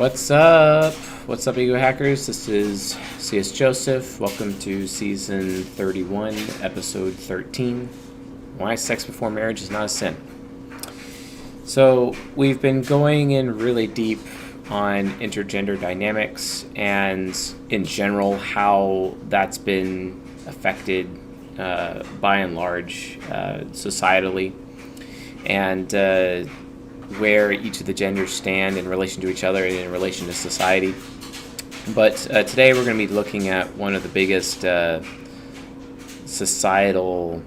What's up? What's up, Ego Hackers? This is C.S. Joseph. Welcome to Season 31, Episode 13, Why Sex Before Marriage is Not a Sin. So, we've been going in really deep on intergender dynamics and, in general, how that's been affected, by and large, societally, and where each of the genders stand in relation to each other and in relation to society. But today we're going to be looking at one of the biggest societal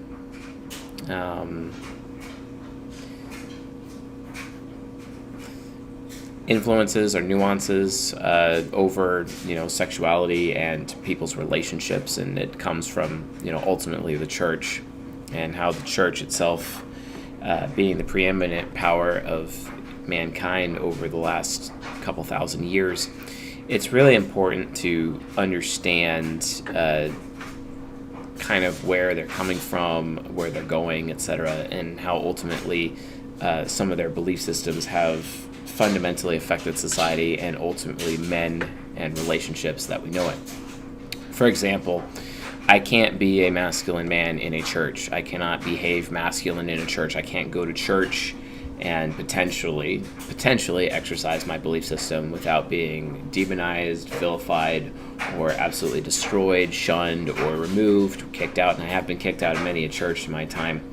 influences or nuances over, sexuality and people's relationships, and it comes from, ultimately the church and how the church itself, being the preeminent power of mankind over the last couple thousand years, it's really important to understand kind of where they're coming from, where they're going, etc., and how ultimately some of their belief systems have fundamentally affected society and ultimately men and relationships that we know it. For example, I can't be a masculine man in a church. I cannot behave masculine in a church. I can't go to church and potentially exercise my belief system without being demonized, vilified, or absolutely destroyed, shunned, or removed, kicked out. And I have been kicked out of many a church in my time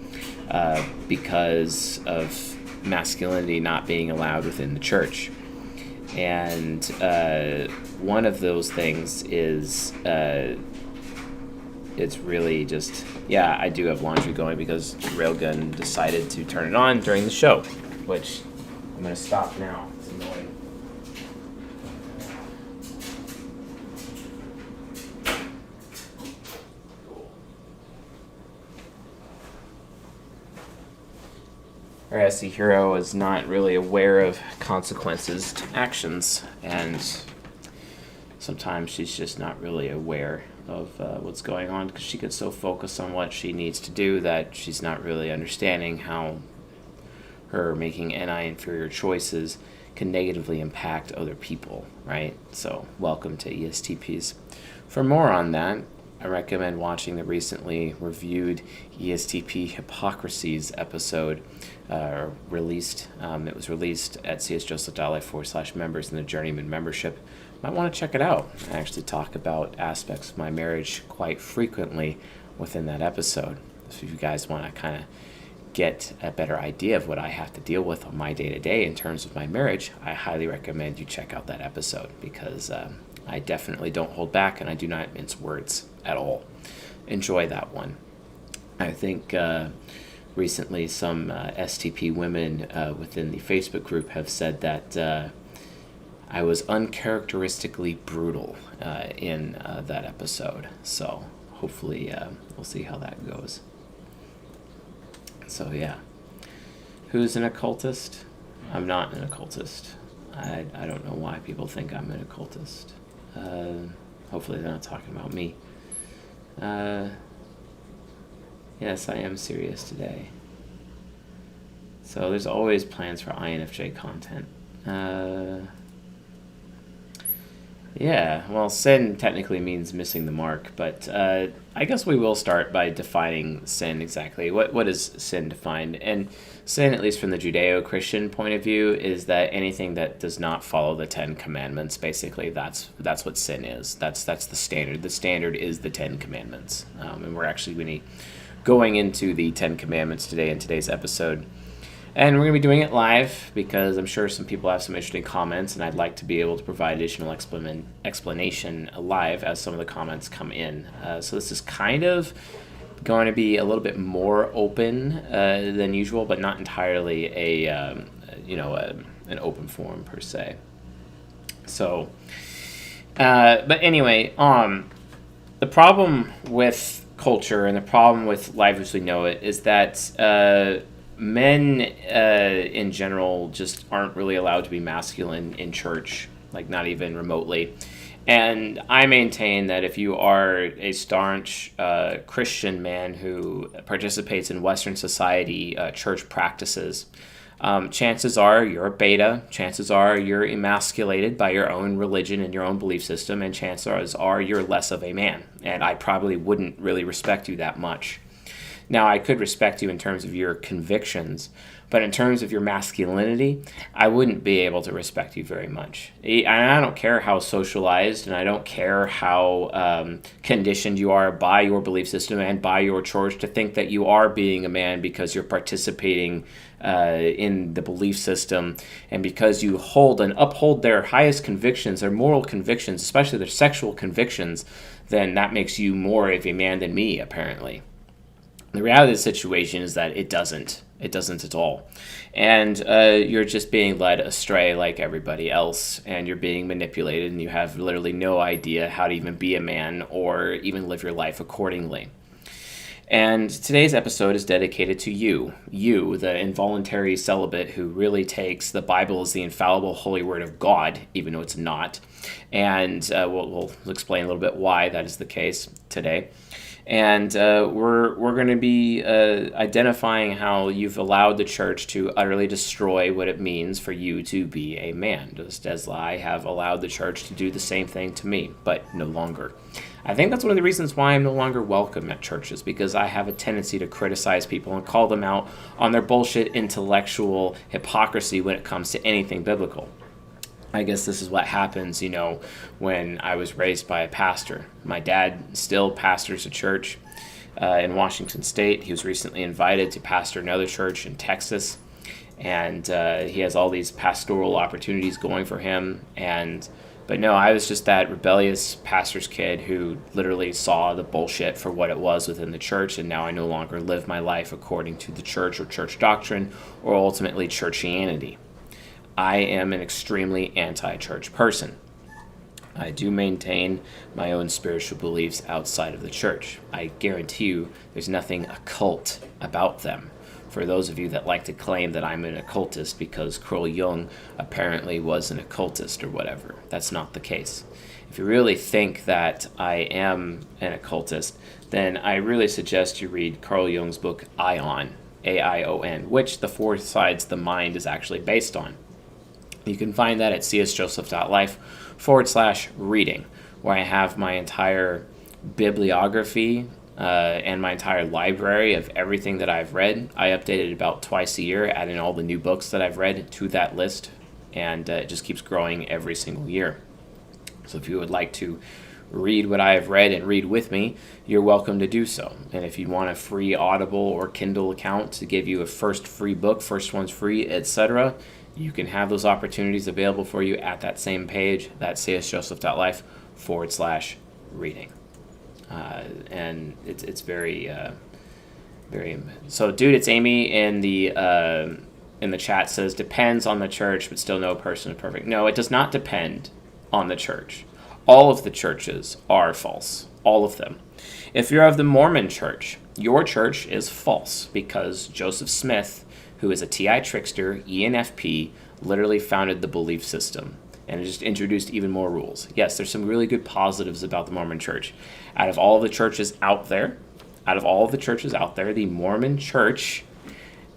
because of masculinity not being allowed within the church. And one of those things is it's really just, I do have laundry going because Railgun decided to turn it on during the show, which I'm going to stop now. It's annoying. Our SC hero is not really aware of consequences to actions, and sometimes she's just not really aware of what's going on because she gets so focused on what she needs to do that she's not really understanding how her making inferior choices can negatively impact other people, right? So welcome to ESTPs. For more on that, I recommend watching the recently reviewed ESTP Hypocrisies episode released. It was released at csjoseph.life/members in the Journeyman membership. Might want to check it out. I actually talk about aspects of my marriage quite frequently within that episode. So if you guys want to kind of get a better idea of what I have to deal with on my day-to-day in terms of my marriage, I highly recommend you check out that episode because I definitely don't hold back and I do not mince words at all. Enjoy that one. I think recently some STP women within the Facebook group have said that I was uncharacteristically brutal in that episode. So hopefully we'll see how that goes. So yeah. Who's an occultist? I'm not an occultist. I don't know why people think I'm an occultist. Hopefully they're not talking about me. Yes, I am serious today. So there's always plans for INFJ content. Yeah, well, sin technically means missing the mark, but I guess we will start by defining sin exactly. What is sin defined? And sin, at least from the Judeo-Christian point of view, is that anything that does not follow the Ten Commandments, basically, that's what sin is. That's the standard. The standard is the Ten Commandments. And we're actually going to be going into the Ten Commandments today in today's episode. And we're going to be doing it live because I'm sure some people have some interesting comments, and I'd like to be able to provide additional explanation live as some of the comments come in. So this is kind of going to be a little bit more open than usual, but not entirely an open forum per se. So, but anyway, the problem with culture and the problem with life as we know it is that men in general just aren't really allowed to be masculine in church, like not even remotely. And I maintain that if you are a staunch Christian man who participates in Western society church practices, chances are you're a beta. Chances are you're emasculated by your own religion and your own belief system, and chances are you're less of a man. And I probably wouldn't really respect you that much. Now, I could respect you in terms of your convictions, but in terms of your masculinity, I wouldn't be able to respect you very much. And I don't care how socialized, and I don't care how conditioned you are by your belief system and by your church to think that you are being a man because you're participating in the belief system, and because you hold and uphold their highest convictions, their moral convictions, especially their sexual convictions, then that makes you more of a man than me, apparently. The reality of the situation is that it doesn't. It doesn't at all. And you're just being led astray like everybody else, and you're being manipulated, and you have literally no idea how to even be a man or even live your life accordingly. And today's episode is dedicated to you, the involuntary celibate who really takes the Bible as the infallible holy word of God, even though it's not. And we'll explain a little bit why that is the case today. And we're going to be identifying how you've allowed the church to utterly destroy what it means for you to be a man, just as I have allowed the church to do the same thing to me, but no longer. I think that's one of the reasons why I'm no longer welcome at churches, because I have a tendency to criticize people and call them out on their bullshit intellectual hypocrisy when it comes to anything biblical. I guess this is what happens, when I was raised by a pastor. My dad still pastors a church in Washington State. He was recently invited to pastor another church in Texas, and he has all these pastoral opportunities going for him. But no, I was just that rebellious pastor's kid who literally saw the bullshit for what it was within the church, and now I no longer live my life according to the church or church doctrine or ultimately churchianity. I am an extremely anti-church person. I do maintain my own spiritual beliefs outside of the church. I guarantee you there's nothing occult about them. For those of you that like to claim that I'm an occultist because Carl Jung apparently was an occultist or whatever, that's not the case. If you really think that I am an occultist, then I really suggest you read Carl Jung's book Aion, A-I-O-N, which the Four Sides of the Mind is actually based on. You can find that at csjoseph.life/reading, where I have my entire bibliography and my entire library of everything that I've read. I update it about twice a year, adding all the new books that I've read to that list, and it just keeps growing every single year. So if you would like to read what I have read and read with me, you're welcome to do so. And if you want a free Audible or Kindle account to give you a first free book, first one's free, etc., you can have those opportunities available for you at that same page, that's csjoseph.life/reading. And it's very, very. So, dude, it's Amy in the chat says depends on the church, but still no person is perfect. No, it does not depend on the church. All of the churches are false, all of them. If you're of the Mormon church, your church is false because Joseph Smith, who is a TI trickster, ENFP, literally founded the belief system and just introduced even more rules. Yes, there's some really good positives about the Mormon church. Out of all the churches out there, the Mormon church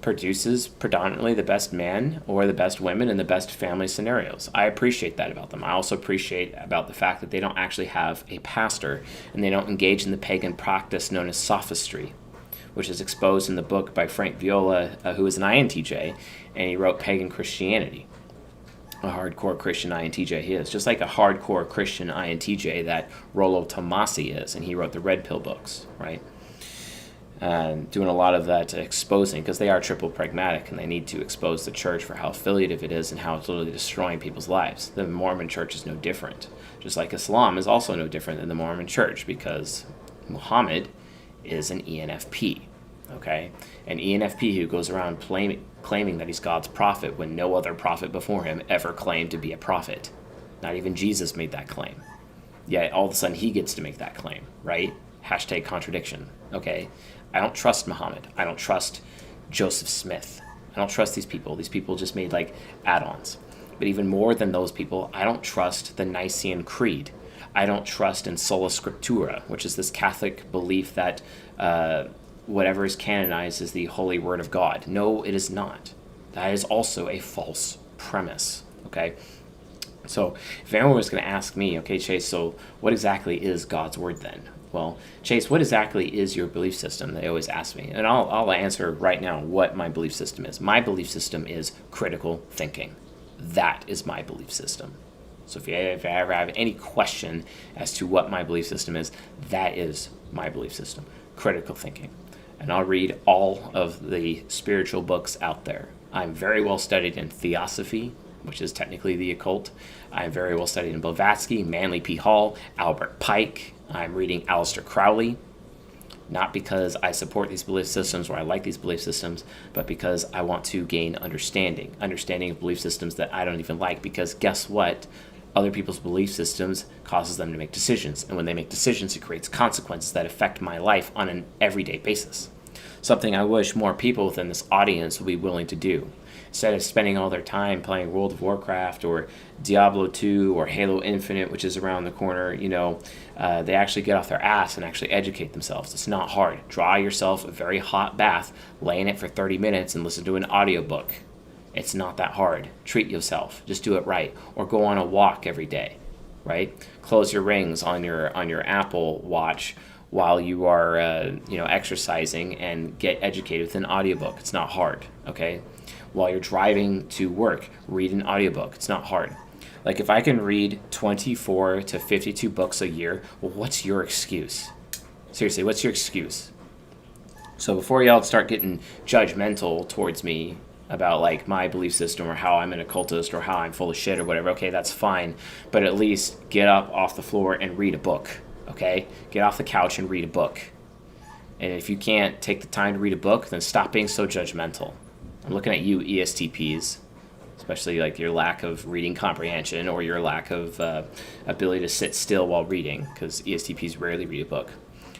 produces predominantly the best men or the best women in the best family scenarios. I appreciate that about them. I also appreciate about the fact that they don't actually have a pastor and they don't engage in the pagan practice known as sophistry, which is exposed in the book by Frank Viola, who is an INTJ, and he wrote Pagan Christianity. A hardcore Christian INTJ he is, just like a hardcore Christian INTJ that Rollo Tomasi is, and he wrote the Red Pill books, right? Doing a lot of that exposing, because they are triple pragmatic, and they need to expose the church for how affiliative it is and how it's literally destroying people's lives. The Mormon church is no different, just like Islam is also no different than the Mormon church, because Muhammad is an ENFP, okay? An ENFP who goes around claiming that he's God's prophet when no other prophet before him ever claimed to be a prophet. Not even Jesus made that claim. Yet all of a sudden he gets to make that claim, right? Hashtag contradiction, okay? I don't trust Muhammad. I don't trust Joseph Smith. I don't trust these people. These people just made like add-ons. But even more than those people, I don't trust the Nicene Creed. I don't trust in sola scriptura, which is this Catholic belief that whatever is canonized is the holy word of God. No, it is not. That is also a false premise, okay? So if anyone was going to ask me, okay, Chase, so what exactly is God's word then? Well, Chase, what exactly is your belief system? They always ask me. And I'll answer right now what my belief system is. My belief system is critical thinking. That is my belief system. So if you ever have any question as to what my belief system is, that is my belief system, critical thinking. And I'll read all of the spiritual books out there. I'm very well studied in theosophy, which is technically the occult. I'm very well studied in Blavatsky, Manly P. Hall, Albert Pike. I'm reading Aleister Crowley, not because I support these belief systems or I like these belief systems, but because I want to gain understanding of belief systems that I don't even like, because guess what? Other people's belief systems causes them to make decisions, and when they make decisions, it creates consequences that affect my life on an everyday basis. Something I wish more people within this audience would be willing to do. Instead of spending all their time playing World of Warcraft or Diablo 2 or Halo Infinite, which is around the corner, they actually get off their ass and actually educate themselves. It's not hard. Draw yourself a very hot bath, lay in it for 30 minutes, and listen to an audiobook. It's not that hard. Treat yourself. Just do it right. Or go on a walk every day, right? Close your rings on your Apple Watch while you are exercising, and get educated with an audiobook. It's not hard, okay? While you're driving to work, read an audiobook. It's not hard. Like, if I can read 24 to 52 books a year, well, what's your excuse? Seriously, what's your excuse? So before y'all start getting judgmental towards me about like my belief system or how I'm an occultist or how I'm full of shit or whatever, okay, that's fine. But at least get up off the floor and read a book, okay? Get off the couch and read a book. And if you can't take the time to read a book, then stop being so judgmental. I'm looking at you ESTPs, especially like your lack of reading comprehension or your lack of ability to sit still while reading, because ESTPs rarely read a book.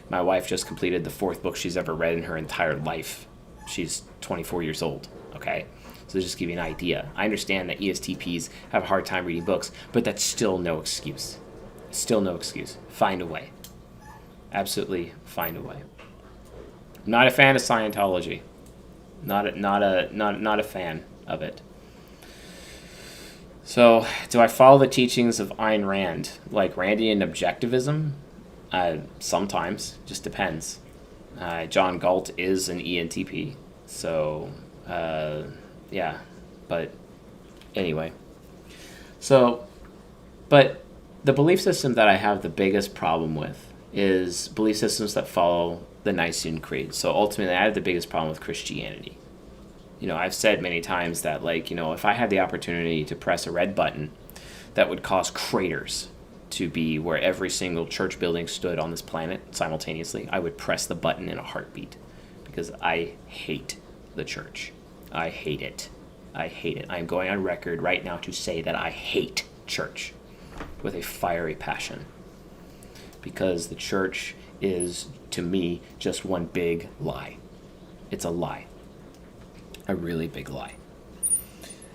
My wife just completed the 4th book she's ever read in her entire life. She's 24 years old, okay? So just to give you an idea. I understand that ESTPs have a hard time reading books, but that's still no excuse. Still no excuse. Find a way. Absolutely find a way. I'm not a fan of Scientology. Not a fan of it. So, do I follow the teachings of Ayn Rand, like Randian objectivism? Sometimes, just depends. John Galt is an ENTP, so yeah. But anyway, but the belief system that I have the biggest problem with is belief systems that follow the Nicene Creed. So ultimately, I have the biggest problem with Christianity. I've said many times that, if I had the opportunity to press a red button that would cause craters to be where every single church building stood on this planet simultaneously, I would press the button in a heartbeat, because I hate the church. I hate it. I hate it. I'm going on record right now to say that I hate church with a fiery passion, because the church is, to me, just one big lie. It's a lie. A really big lie.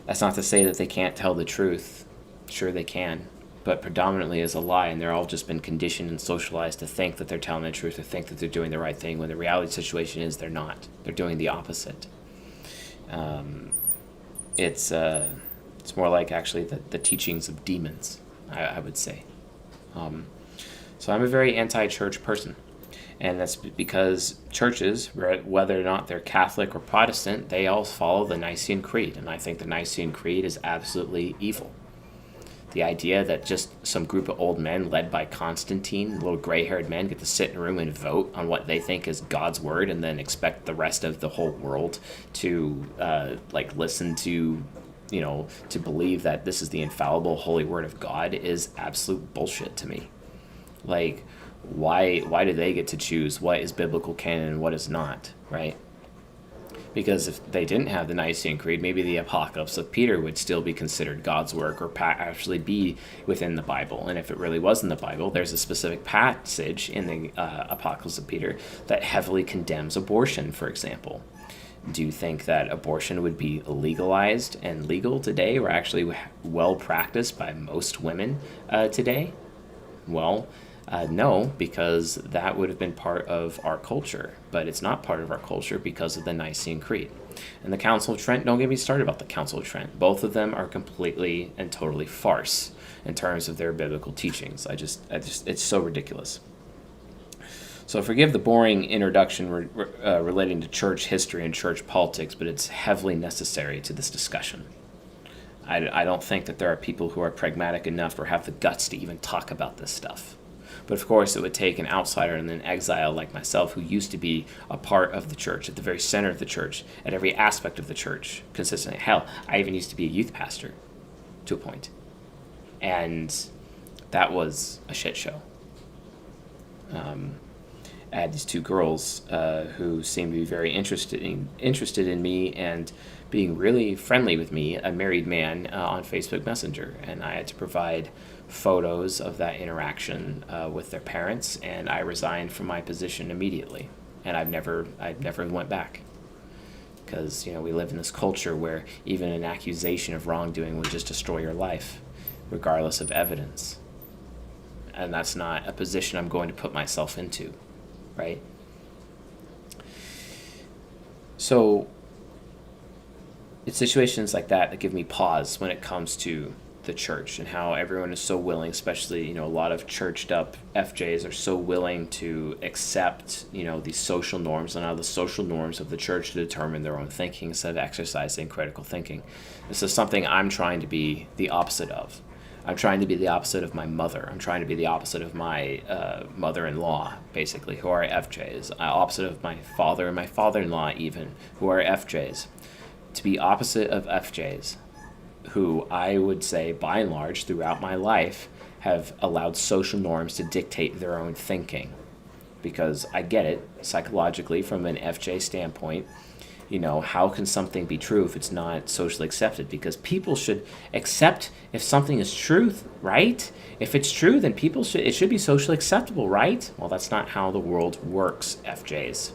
That's not to say that they can't tell the truth. Sure they can, but predominantly is a lie, and they're all just been conditioned and socialized to think that they're telling the truth, or think that they're doing the right thing, when the reality situation is they're not. They're doing the opposite. It's more like actually the teachings of demons, I would say. So I'm a very anti-church person. And that's because churches, whether or not they're Catholic or Protestant, they all follow the Nicene Creed. And I think the Nicene Creed is absolutely evil. The idea that just some group of old men led by Constantine, little gray-haired men, get to sit in a room and vote on what they think is God's word, and then expect the rest of the whole world to listen to, to believe that this is the infallible holy word of God, is absolute bullshit to me. Why do they get to choose what is biblical canon and what is not, right? Because if they didn't have the Nicene Creed, maybe the Apocalypse of Peter would still be considered God's work, or actually be within the Bible. And if it really was in the Bible, there's a specific passage in the Apocalypse of Peter that heavily condemns abortion, for example. Do you think that abortion would be legalized and legal today, or actually well practiced by most women today? Well, No, because that would have been part of our culture, but it's not part of our culture because of the Nicene Creed. And the Council of Trent, don't get me started about the Council of Trent. Both of them are completely and totally farce in terms of their biblical teachings. It's so ridiculous. So forgive the boring introduction relating to church history and church politics, but it's heavily necessary to this discussion. I don't think that there are people who are pragmatic enough or have the guts to even talk about this stuff. But of course, it would take an outsider and an exile like myself, who used to be a part of the church, at the very center of the church, at every aspect of the church, consistently. Hell, I even used to be a youth pastor, to a point. And that was a shit show. I had these two girls who seemed to be very interested in me and being really friendly with me, a married man, on Facebook Messenger. And I had to provide photos of that interaction with their parents, and I resigned from my position immediately. And I never went back, because we live in this culture where even an accusation of wrongdoing would just destroy your life, regardless of evidence. And that's not a position I'm going to put myself into, right? So it's situations like that that give me pause when it comes to the church, and how everyone is so willing, especially a lot of churched up FJs are so willing to accept these social norms and how the social norms of the church to determine their own thinking instead of exercising critical thinking. This is something I'm trying to be the opposite of. I'm trying to be the opposite of my mother. I'm trying to be the opposite of my mother-in-law, basically, who are FJs. Opposite of my father and my father-in-law, even, who are FJs. To be opposite of FJs, who I would say, by and large, throughout my life, have allowed social norms to dictate their own thinking. Because I get it, psychologically, from an FJ standpoint, how can something be true if it's not socially accepted? Because people should accept if something is truth, right? If it's true, then it should be socially acceptable, right? Well, that's not how the world works, FJs.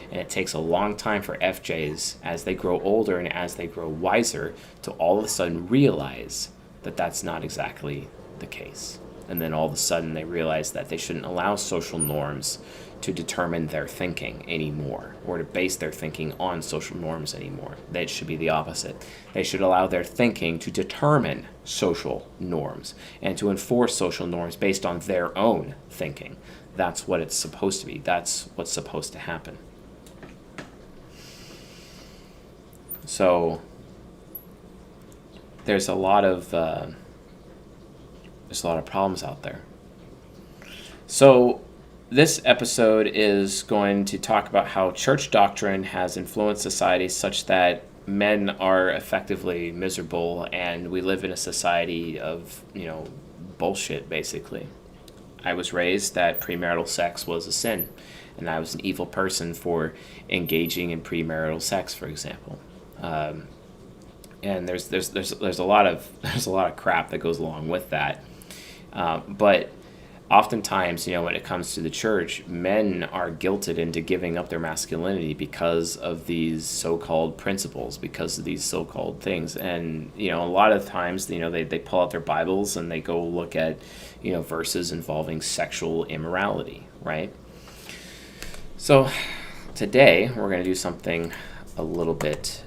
And it takes a long time for FJs, as they grow older and as they grow wiser, to all of a sudden realize that that's not exactly the case. And then all of a sudden they realize that they shouldn't allow social norms to determine their thinking anymore, or to base their thinking on social norms anymore. That it should be the opposite. They should allow their thinking to determine social norms and to enforce social norms based on their own thinking. That's what it's supposed to be. That's what's supposed to happen. So there's a lot of problems out there. So this episode is going to talk about how church doctrine has influenced society such that men are effectively miserable, and we live in a society of bullshit, basically. I was raised that premarital sex was a sin, and I was an evil person for engaging in premarital sex, for example. And there's a lot of crap that goes along with that. But oftentimes, when it comes to the church, men are guilted into giving up their masculinity because of these so-called principles, because of these so-called things. And, a lot of times, they pull out their Bibles and they go look at, verses involving sexual immorality, right? So today, we're going to do something a little bit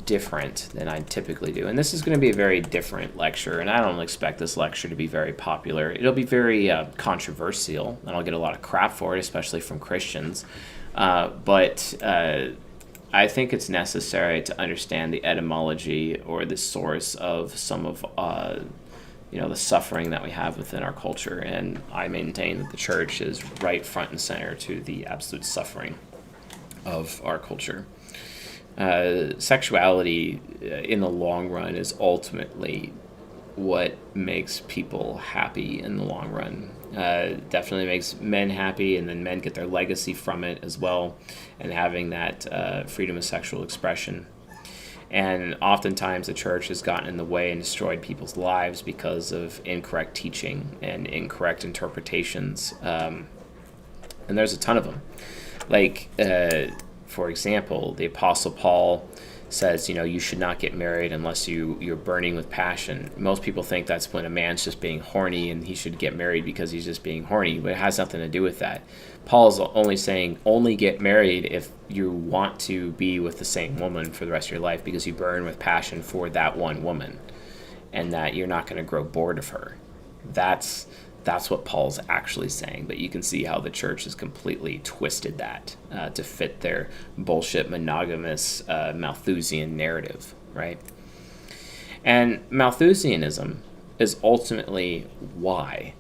different than I typically do. And this is going to be a very different lecture, and I don't expect this lecture to be very popular. It'll be very controversial, and I'll get a lot of crap for it, especially from Christians. But I think it's necessary to understand the etymology or the source of some of the suffering that we have within our culture. And I maintain that the church is right front and center to the absolute suffering of our culture. Sexuality in the long run is ultimately what makes people happy in the long run. Definitely makes men happy, and then men get their legacy from it as well, and having that freedom of sexual expression. And oftentimes the church has gotten in the way and destroyed people's lives because of incorrect teaching and incorrect interpretations. And there's a ton of them. For example, the Apostle Paul says, you should not get married unless you're burning with passion. Most people think that's when a man's just being horny and he should get married because he's just being horny, but it has nothing to do with that. Paul's only saying only get married if you want to be with the same woman for the rest of your life because you burn with passion for that one woman and that you're not going to grow bored of her. That's what Paul's actually saying, but you can see how the church has completely twisted that to fit their bullshit monogamous Malthusian narrative, right? And Malthusianism is ultimately why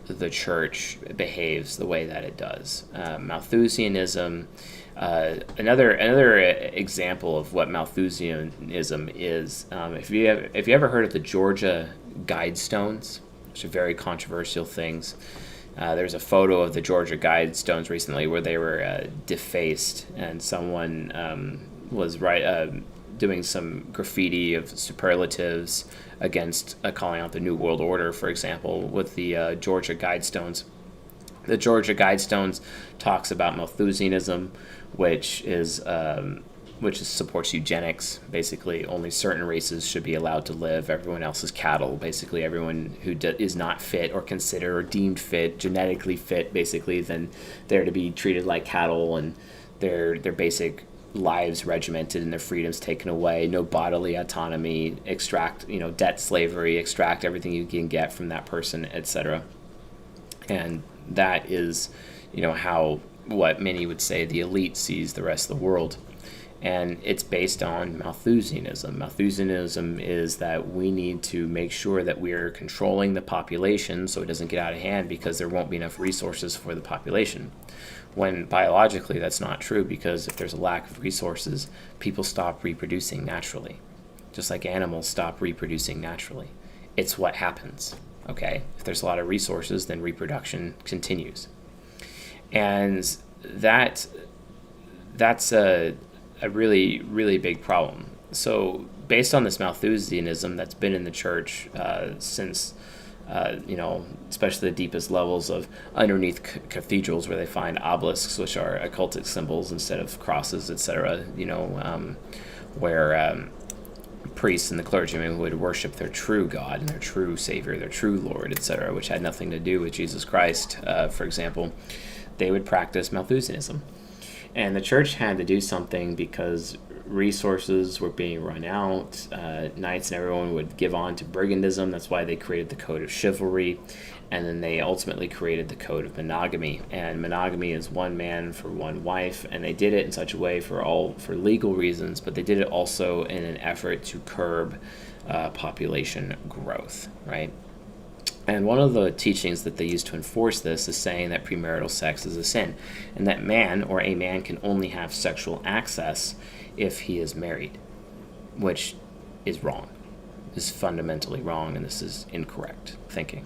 the church behaves the way that it does. Malthusianism, another example of what Malthusianism is, if you ever heard of the Georgia Guidestones, which are very controversial things. There's a photo of the Georgia Guidestones recently where they were defaced, and someone was doing some graffiti of superlatives against calling out the New World Order, for example, with the Georgia Guidestones. The Georgia Guidestones talks about Malthusianism, which supports eugenics. Basically, only certain races should be allowed to live. Everyone else is cattle. Basically, everyone who is not fit or considered or deemed fit, genetically fit, basically, then they're to be treated like cattle and their basic lives regimented and their freedoms taken away. No bodily autonomy. Extract, debt slavery. Extract everything you can get from that person, etc. And that is, how what many would say the elite sees the rest of the world. And it's based on Malthusianism. Malthusianism is that we need to make sure that we're controlling the population so it doesn't get out of hand because there won't be enough resources for the population. When biologically that's not true, because if there's a lack of resources, people stop reproducing naturally. Just like animals stop reproducing naturally. It's what happens, okay? If there's a lot of resources, then reproduction continues. And that's a really, really big problem. So based on this Malthusianism that's been in the church since, especially the deepest levels of underneath cathedrals where they find obelisks, which are occultic symbols instead of crosses, etc., where priests and the clergymen would worship their true God and their true Savior, their true Lord, etc., which had nothing to do with Jesus Christ, for example, they would practice Malthusianism. And the church had to do something because resources were being run out. Knights and everyone would give on to brigandism. That's why they created the code of chivalry. And then they ultimately created the code of monogamy. And monogamy is one man for one wife. And they did it in such a way for legal reasons, but they did it also in an effort to curb population growth, right? And one of the teachings that they use to enforce this is saying that premarital sex is a sin, and that a man can only have sexual access if he is married, which is wrong. This is fundamentally wrong, and this is incorrect thinking.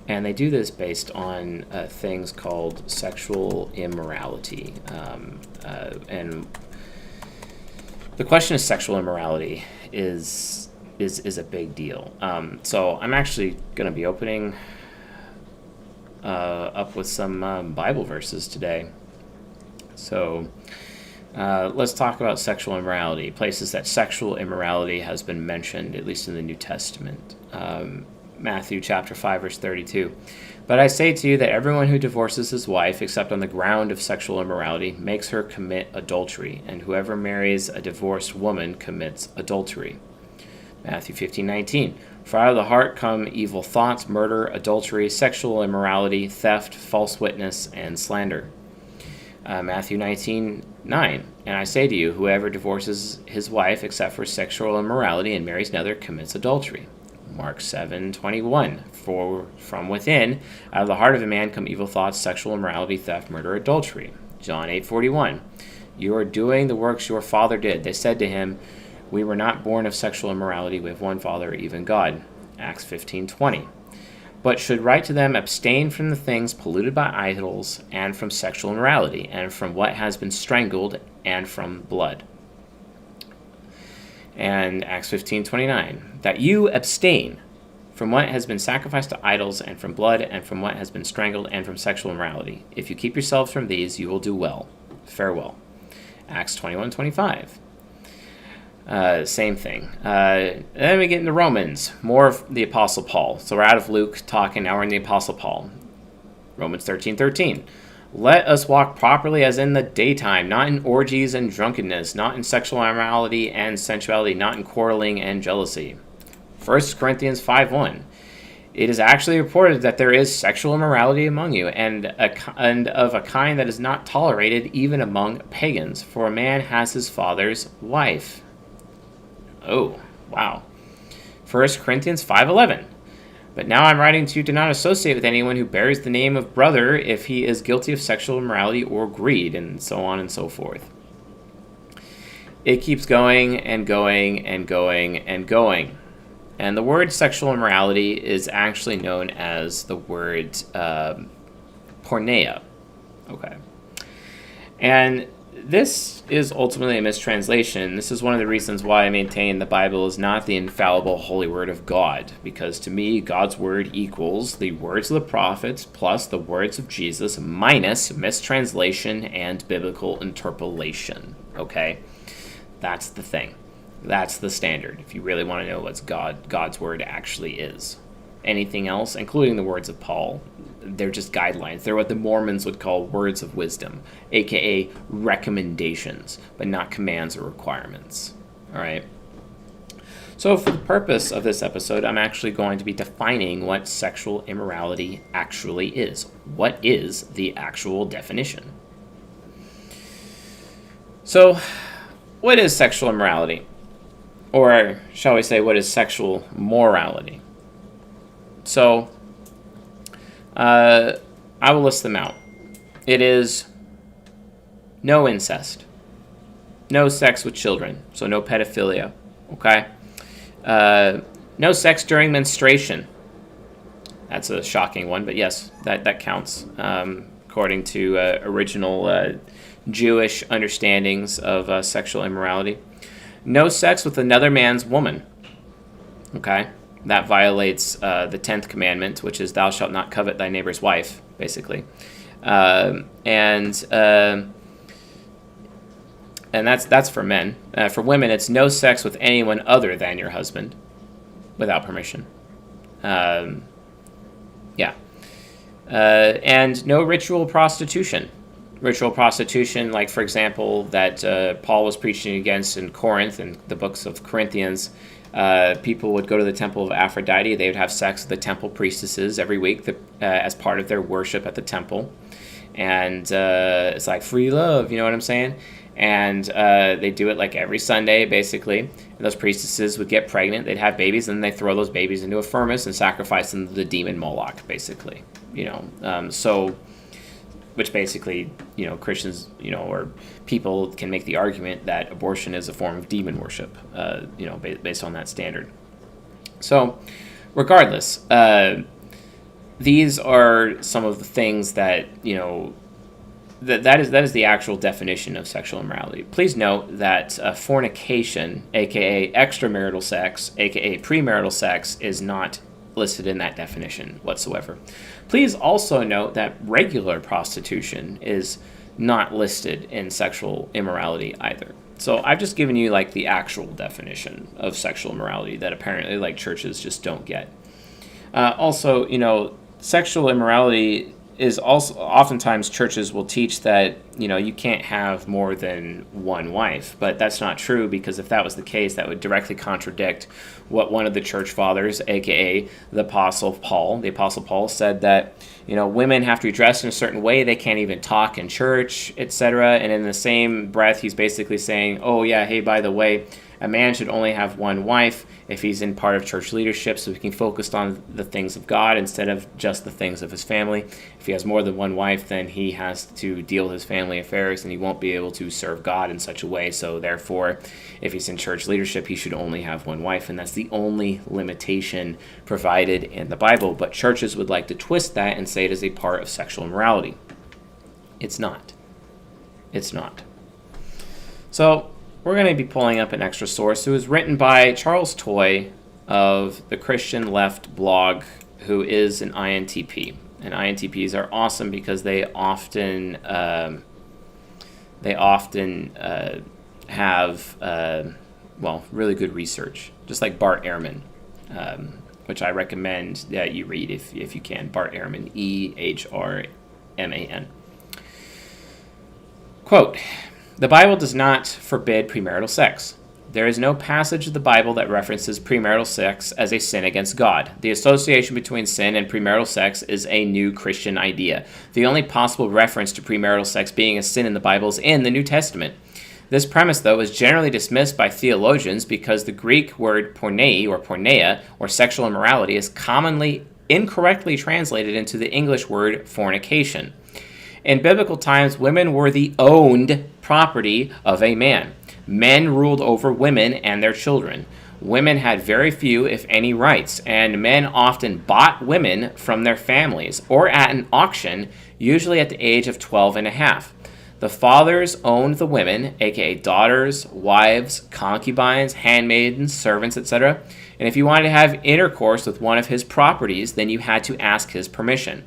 And they do this based on things called sexual immorality. And the question of sexual immorality is a big deal. So I'm actually going to be opening up with some Bible verses today. So let's talk about sexual immorality, places that sexual immorality has been mentioned, at least in the New Testament. Matthew chapter 5, verse 32. But I say to you that everyone who divorces his wife, except on the ground of sexual immorality, makes her commit adultery, and whoever marries a divorced woman commits adultery. Matthew 15:19. For out of the heart come evil thoughts, murder, adultery, sexual immorality, theft, false witness, and slander. Matthew 19:9. And I say to you, whoever divorces his wife except for sexual immorality and marries another commits adultery. Mark 7:21. For from within, out of the heart of a man come evil thoughts, sexual immorality, theft, murder, adultery. John 8:41. You are doing the works your father did. They said to him, we were not born of sexual immorality. We have one Father, even God. Acts 15:20. But should write to them, abstain from the things polluted by idols, and from sexual immorality, and from what has been strangled, and from blood. And Acts 15:29. That you abstain from what has been sacrificed to idols, and from blood, and from what has been strangled, and from sexual immorality. If you keep yourselves from these, you will do well. Farewell. Acts 21:25. Same thing. Then we get into Romans, more of the Apostle Paul. So we're out of Luke talking, now we're in the Apostle Paul. Romans 13:13. Let us walk properly as in the daytime, not in orgies and drunkenness, not in sexual immorality and sensuality, not in quarreling and jealousy. 1 Corinthians 5:1. It is actually reported that there is sexual immorality among you, and of a kind that is not tolerated even among pagans, for a man has his father's wife. Oh, wow. 1 Corinthians 5:11. But now I'm writing to you, do not associate with anyone who bears the name of brother if he is guilty of sexual immorality or greed, and so on and so forth. It keeps going and going and going and going. And the word sexual immorality is actually known as the word porneia. Okay. And this is ultimately a mistranslation. This is one of the reasons why I maintain the Bible is not the infallible holy word of God, because to me, God's word equals the words of the prophets plus the words of Jesus minus mistranslation and biblical interpolation. Okay? That's the thing. That's the standard, if you really want to know what God's word actually is. Anything else, including the words of Paul, they're just guidelines. They're what the Mormons would call words of wisdom, aka recommendations, but not commands or requirements. All right? So for the purpose of this episode, I'm actually going to be defining what sexual immorality actually is. What is the actual definition? So, what is sexual immorality? Or shall we say, what is sexual morality? So, I will list them out. It is no incest, no sex with children, so no pedophilia, okay? No sex during menstruation. That's a shocking one, but yes, that counts, according to original Jewish understandings of sexual immorality. No sex with another man's woman, okay? That violates the 10th commandment, which is thou shalt not covet thy neighbor's wife, basically. And that's for men. For women, it's no sex with anyone other than your husband without permission. And no ritual prostitution. Ritual prostitution, like, for example, that Paul was preaching against in Corinth, in the books of Corinthians. People would go to the temple of Aphrodite. They would have sex with the temple priestesses every week as part of their worship at the temple. And it's like free love, you know what I'm saying? And they do it like every Sunday, basically. And those priestesses would get pregnant. They'd have babies, and then they throw those babies into a furnace and sacrifice them to the demon Moloch, basically. Which basically, Christians, or people can make the argument that abortion is a form of demon worship, based on that standard. So, regardless, these are some of the things that, that is the actual definition of sexual immorality. Please note that fornication, aka extramarital sex, aka premarital sex, is not listed in that definition whatsoever. Please also note that regular prostitution is not listed in sexual immorality either. So I've just given you like the actual definition of sexual immorality that apparently like churches just don't get. Also, sexual immorality is also oftentimes churches will teach that, you can't have more than one wife, but that's not true, because if that was the case, that would directly contradict what one of the church fathers, aka the Apostle Paul said that, women have to be dressed in a certain way, they can't even talk in church, etc. And in the same breath, he's basically saying, oh yeah, hey, by the way, a man should only have one wife if he's in part of church leadership, so he can focus on the things of God instead of just the things of his family. If he has more than one wife, then he has to deal with his family affairs, and he won't be able to serve God in such a way. So therefore, if he's in church leadership, he should only have one wife, and that's the only limitation provided in the Bible. But churches would like to twist that and say it is a part of sexual immorality. It's not. It's not. So we're going to be pulling up an extra source. It was written by Charles Toy of the Christian Left blog, who is an INTP. And INTPs are awesome because they often have really good research, just like Bart Ehrman, which I recommend that you read if you can. Bart Ehrman, Ehrman. Quote, "The Bible does not forbid premarital sex. There is no passage of the Bible that references premarital sex as a sin against God. The association between sin and premarital sex is a new Christian idea. The only possible reference to premarital sex being a sin in the Bible is in the New Testament. This premise, though, is generally dismissed by theologians because the Greek word pornei or porneia, or sexual immorality, is commonly incorrectly translated into the English word fornication. In biblical times, women were the owned property of a man. Men ruled over women and their children. Women had very few, if any, rights, and men often bought women from their families or at an auction, usually at the age of 12 and a half. The fathers owned the women, aka daughters, wives, concubines, handmaidens, servants, etc. And if you wanted to have intercourse with one of his properties, then you had to ask his permission.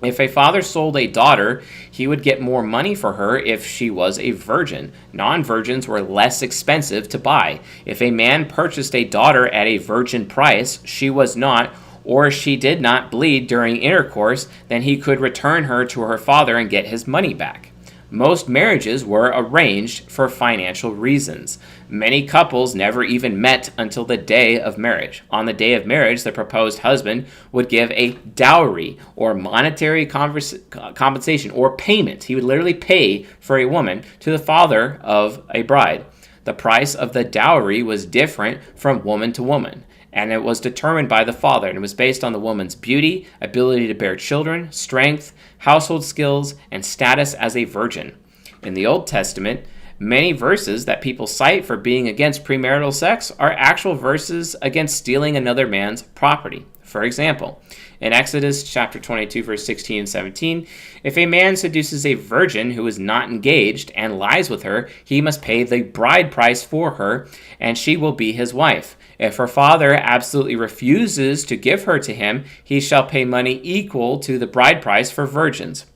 If a father sold a daughter, he would get more money for her if she was a virgin. Non-virgins were less expensive to buy. If a man purchased a daughter at a virgin price, she was not, or she did not bleed during intercourse, then he could return her to her father and get his money back. Most marriages were arranged for financial reasons. Many couples never even met until the day of marriage. On the day of marriage, the proposed husband would give a dowry or monetary compensation or payment. He would literally pay for a woman to the father of a bride. The price of the dowry was different from woman to woman, and it was determined by the father, and it was based on the woman's beauty, ability to bear children, strength, household skills, and status as a virgin. In the Old Testament, many verses that people cite for being against premarital sex are actual verses against stealing another man's property. For example, in Exodus chapter 22, verse 16 and 17, if a man seduces a virgin who is not engaged and lies with her, he must pay the bride price for her, and she will be his wife. If her father absolutely refuses to give her to him, he shall pay money equal to the bride price for virgins.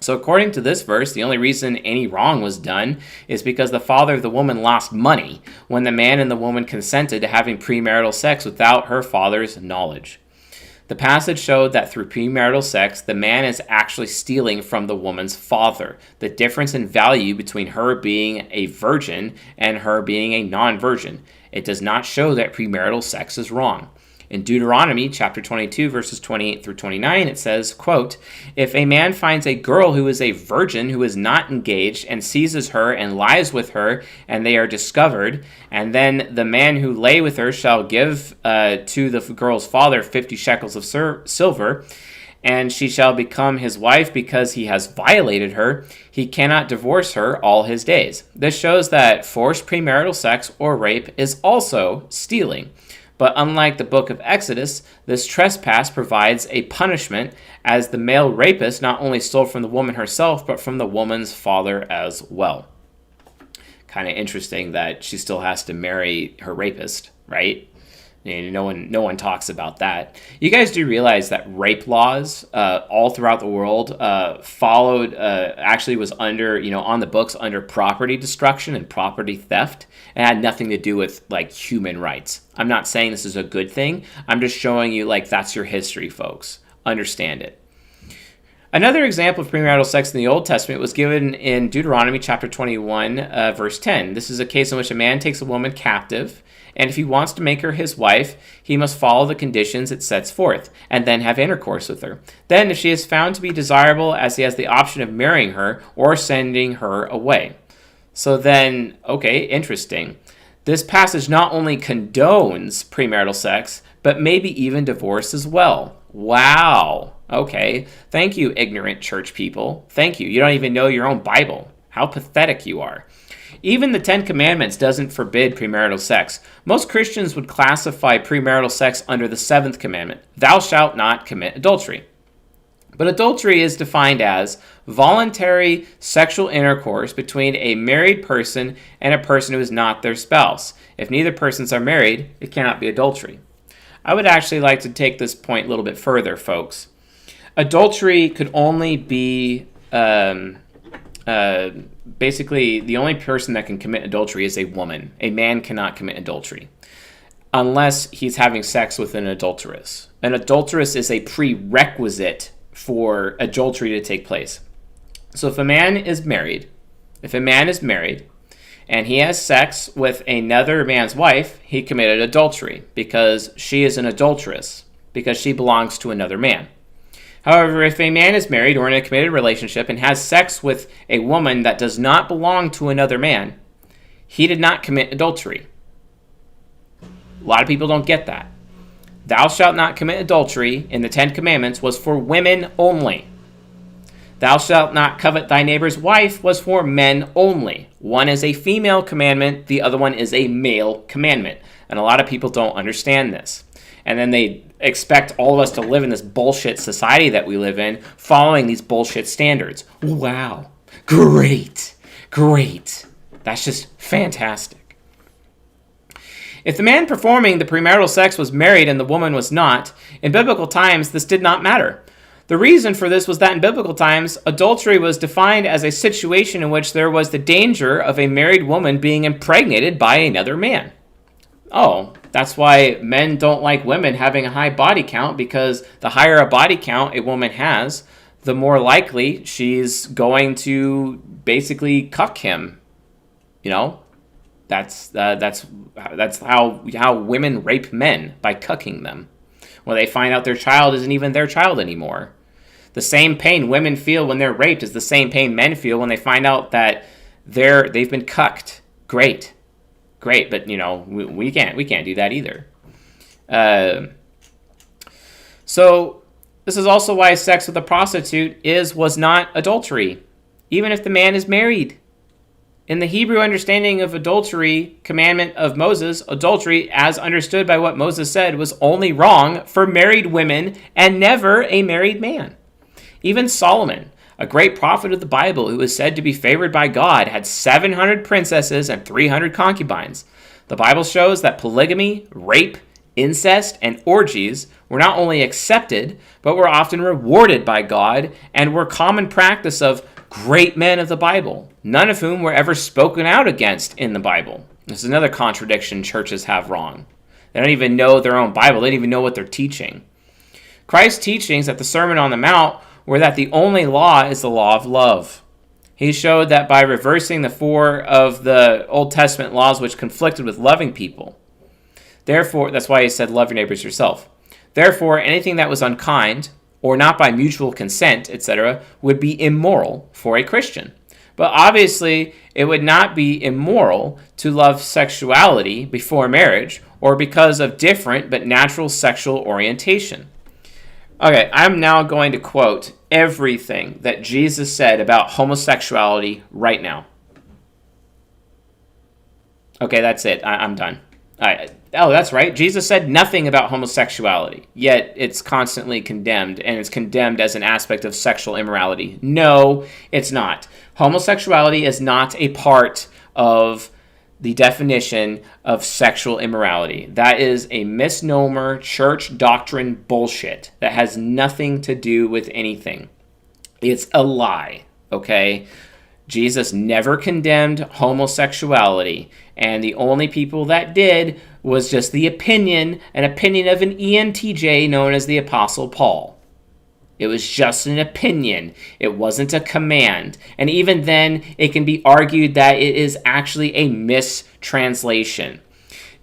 So according to this verse, the only reason any wrong was done is because the father of the woman lost money when the man and the woman consented to having premarital sex without her father's knowledge. The passage showed that through premarital sex, the man is actually stealing from the woman's father. The difference in value between her being a virgin and her being a non-virgin. It does not show that premarital sex is wrong. In Deuteronomy chapter 22, verses 28 through 29, it says, quote, "If a man finds a girl who is a virgin who is not engaged and seizes her and lies with her, and they are discovered, and then the man who lay with her shall give to the girl's father 50 shekels of silver, and she shall become his wife because he has violated her, he cannot divorce her all his days." This shows that forced premarital sex or rape is also stealing. But unlike the book of Exodus, this trespass provides a punishment, as the male rapist not only stole from the woman herself, but from the woman's father as well. Kind of interesting that she still has to marry her rapist, right? No one talks about that. You guys do realize that rape laws all throughout the world actually was under, on the books under property destruction and property theft. It had nothing to do with like human rights. I'm not saying this is a good thing. I'm just showing you that's your history, folks. Understand it. Another example of premarital sex in the Old Testament was given in Deuteronomy chapter 21, verse 10. This is a case in which a man takes a woman captive, and if he wants to make her his wife, he must follow the conditions it sets forth, and then have intercourse with her. Then, if she is found to be desirable, as he has the option of marrying her or sending her away. So then, okay, interesting. This passage not only condones premarital sex, but maybe even divorce as well. Wow. Okay. Thank you, ignorant church people. Thank you. You don't even know your own Bible. How pathetic you are. Even the Ten Commandments doesn't forbid premarital sex. Most Christians would classify premarital sex under the seventh commandment, "Thou shalt not commit adultery." But adultery is defined as voluntary sexual intercourse between a married person and a person who is not their spouse. If neither persons are married, it cannot be adultery. I would actually like to take this point a little bit further, folks. Adultery could only be basically the only person that can commit adultery is a woman. A man cannot commit adultery unless he's having sex with an adulteress. An adulteress is a prerequisite for adultery to take place. So if a man is married and he has sex with another man's wife, he committed adultery because she is an adulteress, because she belongs to another man. However, if a man is married or in a committed relationship and has sex with a woman that does not belong to another man, he did not commit adultery. A lot of people don't get that. Thou shalt not commit adultery in the Ten Commandments was for women only. Thou shalt not covet thy neighbor's wife was for men only. One is a female commandment, the other one is a male commandment. And a lot of people don't understand this. And then they expect all of us to live in this bullshit society that we live in, following these bullshit standards. Wow. Great. That's just fantastic. If the man performing the premarital sex was married and the woman was not, in biblical times this did not matter. The reason for this was that in biblical times, adultery was defined as a situation in which there was the danger of a married woman being impregnated by another man. Oh, that's why men don't like women having a high body count, because the higher a body count a woman has, the more likely she's going to basically cuck him. You know, that's how women rape men, by cucking them. When they find out their child isn't even their child anymore. The same pain women feel when they're raped is the same pain men feel when they find out that they've been cucked. Great, but we can't do that either. So this is also why sex with a prostitute was not adultery, even if the man is married. In the Hebrew understanding of adultery, commandment of Moses, adultery, as understood by what Moses said, was only wrong for married women and never a married man. Even Solomon, a great prophet of the Bible who is said to be favored by God, had 700 princesses and 300 concubines. The Bible shows that polygamy, rape, incest, and orgies were not only accepted, but were often rewarded by God and were common practice of great men of the Bible, none of whom were ever spoken out against in the Bible. This is another contradiction churches have wrong. They don't even know their own Bible. They don't even know what they're teaching. Christ's teachings at the Sermon on the Mount were that the only law is the law of love. He showed that by reversing the 4 of the Old Testament laws which conflicted with loving people. Therefore, that's why he said, love your neighbors yourself. Therefore, anything that was unkind, or not by mutual consent, etc., would be immoral for a Christian. But obviously, it would not be immoral to love sexuality before marriage, or because of different but natural sexual orientation. Okay, I'm now going to quote everything that Jesus said about homosexuality right now. Okay, that's it. I'm done. Oh, that's right. Jesus said nothing about homosexuality, yet it's constantly condemned, and it's condemned as an aspect of sexual immorality. No, it's not. Homosexuality is not a part of the definition of sexual immorality. That is a misnomer, church doctrine bullshit that has nothing to do with anything. It's a lie, okay? Jesus never condemned homosexuality, and the only people that did was just an opinion of an ENTJ known as the Apostle Paul. It was just an opinion. It wasn't a command. And even then, it can be argued that it is actually a mistranslation.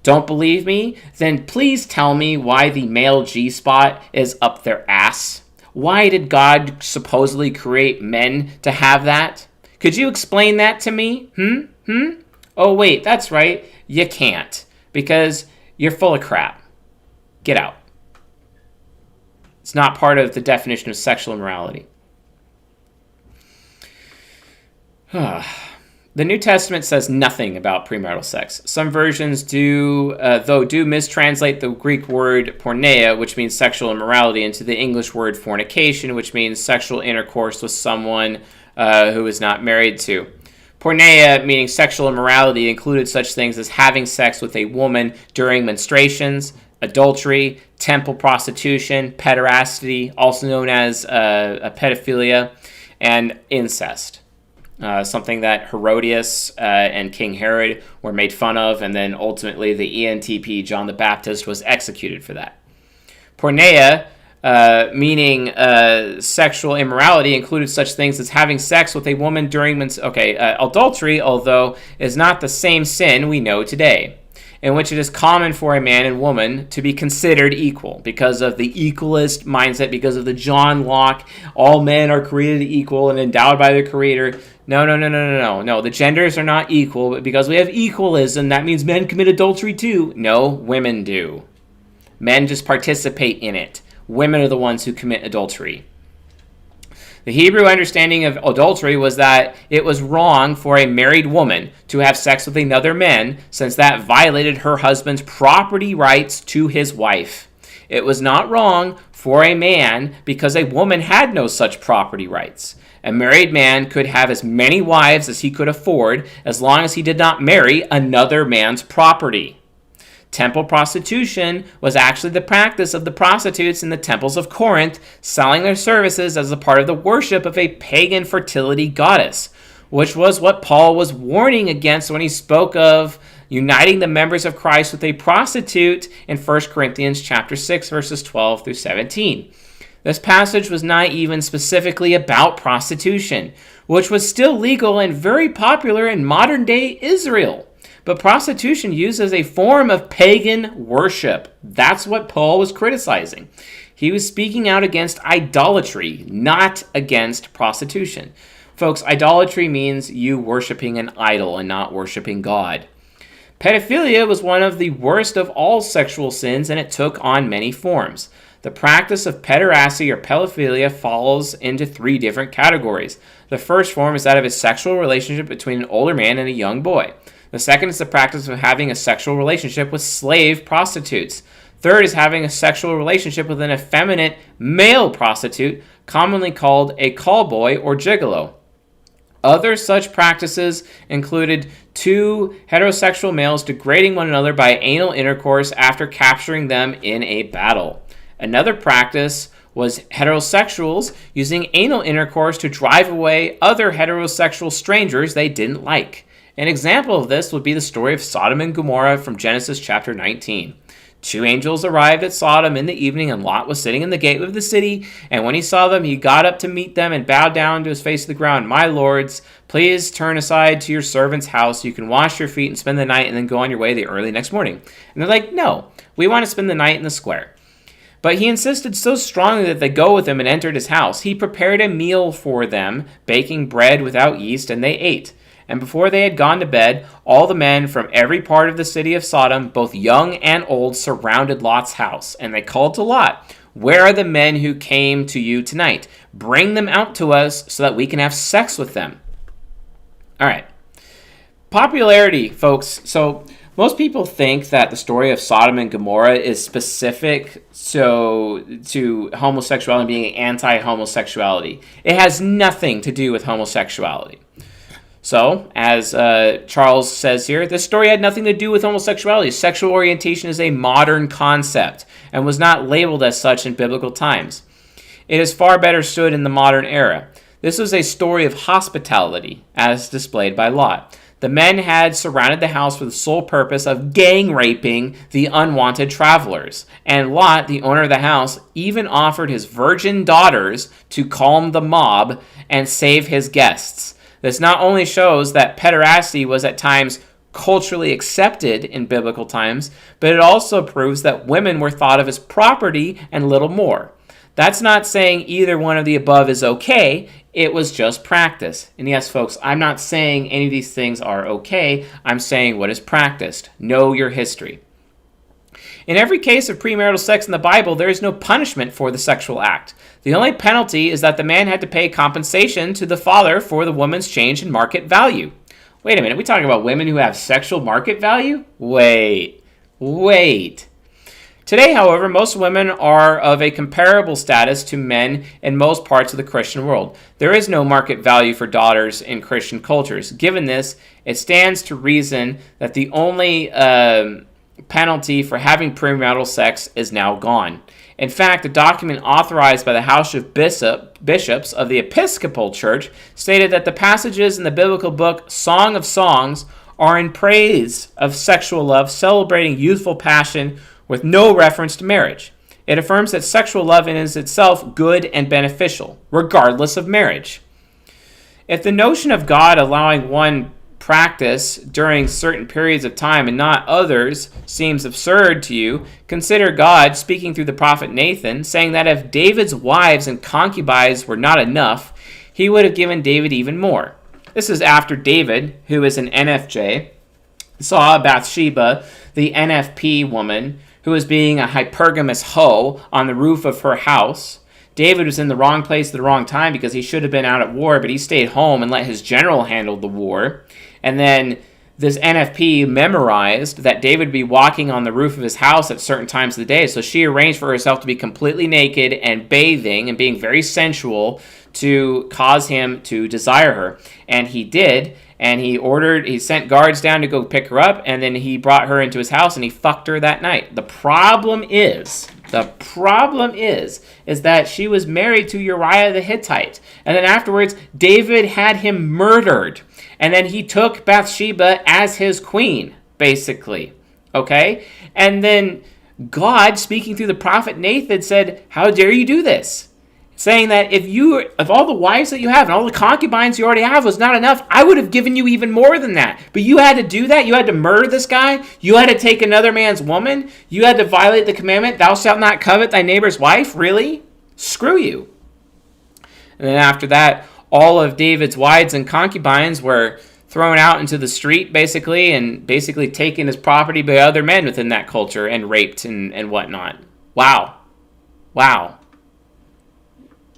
Don't believe me? Then please tell me why the male G-spot is up their ass. Why did God supposedly create men to have that? Could you explain that to me? Oh, wait, that's right. You can't. Because you're full of crap. Get out. It's not part of the definition of sexual immorality. The New Testament says nothing about premarital sex. Some versions do mistranslate the Greek word porneia, which means sexual immorality, into the English word fornication, which means sexual intercourse with someone who is not married to. Porneia, meaning sexual immorality, included such things as having sex with a woman during menstruations, adultery, temple prostitution, pederasty, also known as pedophilia, and incest. something that Herodias and King Herod were made fun of, and then ultimately the ENTP, John the Baptist, was executed for that. Porneia, meaning sexual immorality, included such things as having sex with a woman during adultery, although is not the same sin we know today, in which it is common for a man and woman to be considered equal because of the equalist mindset, because of the John Locke, all men are created equal and endowed by their creator. No, the genders are not equal, but because we have equalism, that means men commit adultery too. No, women do. Men just participate in it. Women are the ones who commit adultery. The Hebrew understanding of adultery was that it was wrong for a married woman to have sex with another man, since that violated her husband's property rights to his wife. It was not wrong for a man because a woman had no such property rights. A married man could have as many wives as he could afford, as long as he did not marry another man's property. Temple prostitution was actually the practice of the prostitutes in the temples of Corinth, selling their services as a part of the worship of a pagan fertility goddess, which was what Paul was warning against when he spoke of uniting the members of Christ with a prostitute in 1 Corinthians chapter 6, verses 12 through 17. This passage was not even specifically about prostitution, which was still legal and very popular in modern-day Israel. But prostitution used as a form of pagan worship. That's what Paul was criticizing. He was speaking out against idolatry, not against prostitution. Folks, idolatry means you worshiping an idol and not worshiping God. Pedophilia was one of the worst of all sexual sins, and it took on many forms. The practice of pederasty or pedophilia falls into three different categories. The first form is that of a sexual relationship between an older man and a young boy. The second is the practice of having a sexual relationship with slave prostitutes. Third is having a sexual relationship with an effeminate male prostitute, commonly called a callboy or gigolo. Other such practices included two heterosexual males degrading one another by anal intercourse after capturing them in a battle. Another practice was heterosexuals using anal intercourse to drive away other heterosexual strangers they didn't like. An example of this would be the story of Sodom and Gomorrah from Genesis chapter 19. Two angels arrived at Sodom in the evening, and Lot was sitting in the gateway of the city. And when he saw them, he got up to meet them and bowed down to his face to the ground. "My lords, please turn aside to your servant's house. You can wash your feet and spend the night and then go on your way the early next morning." And they're like, "No, we want to spend the night in the square." But he insisted so strongly that they go with him and entered his house. He prepared a meal for them, baking bread without yeast, and they ate. And before they had gone to bed, all the men from every part of the city of Sodom, both young and old, surrounded Lot's house. And they called to Lot, "Where are the men who came to you tonight? Bring them out to us so that we can have sex with them." All right. Popularity, folks. So most people think that the story of Sodom and Gomorrah is specific to homosexuality being anti-homosexuality. It has nothing to do with homosexuality. So, as Charles says here, this story had nothing to do with homosexuality. Sexual orientation is a modern concept and was not labeled as such in biblical times. It is far better stood in the modern era. This was a story of hospitality, as displayed by Lot. The men had surrounded the house for the sole purpose of gang raping the unwanted travelers. And Lot, the owner of the house, even offered his virgin daughters to calm the mob and save his guests. This not only shows that pederasty was at times culturally accepted in biblical times, but it also proves that women were thought of as property and little more. That's not saying either one of the above is okay, it was just practice. And yes, folks, I'm not saying any of these things are okay, I'm saying what is practiced. Know your history. In every case of premarital sex in the Bible, there is no punishment for the sexual act. The only penalty is that the man had to pay compensation to the father for the woman's change in market value. Wait a minute, we talking about women who have sexual market value? Wait. Today, however, most women are of a comparable status to men in most parts of the Christian world. There is no market value for daughters in Christian cultures. Given this, it stands to reason that the only penalty for having premarital sex is now gone. In fact, a document authorized by the House of Bishops of the Episcopal Church stated that the passages in the biblical book Song of Songs are in praise of sexual love, celebrating youthful passion with no reference to marriage. It affirms that sexual love is itself good and beneficial, regardless of marriage. If the notion of God allowing one practice during certain periods of time and not others seems absurd to you, consider God speaking through the prophet Nathan, saying that if David's wives and concubines were not enough, he would have given David even more. This is after David, who is an NFJ, saw Bathsheba, the NFP woman, who was being a hypergamous hoe on the roof of her house. David was in the wrong place at the wrong time because he should have been out at war, but he stayed home and let his general handle the war. And then this NFP memorized that David would be walking on the roof of his house at certain times of the day. So she arranged for herself to be completely naked and bathing and being very sensual to cause him to desire her. And he did. And he sent guards down to go pick her up. And then he brought her into his house and he fucked her that night. The problem is that she was married to Uriah the Hittite. And then afterwards, David had him murdered. And then he took Bathsheba as his queen, basically. Okay? And then God, speaking through the prophet Nathan, said, "How dare you do this?" Saying that if all the wives that you have and all the concubines you already have was not enough, I would have given you even more than that. But you had to do that? You had to murder this guy? You had to take another man's woman? You had to violate the commandment, "Thou shalt not covet thy neighbor's wife"? Really? Screw you. And then after that, all of David's wives and concubines were thrown out into the street, basically taken as property by other men within that culture and raped and whatnot. Wow.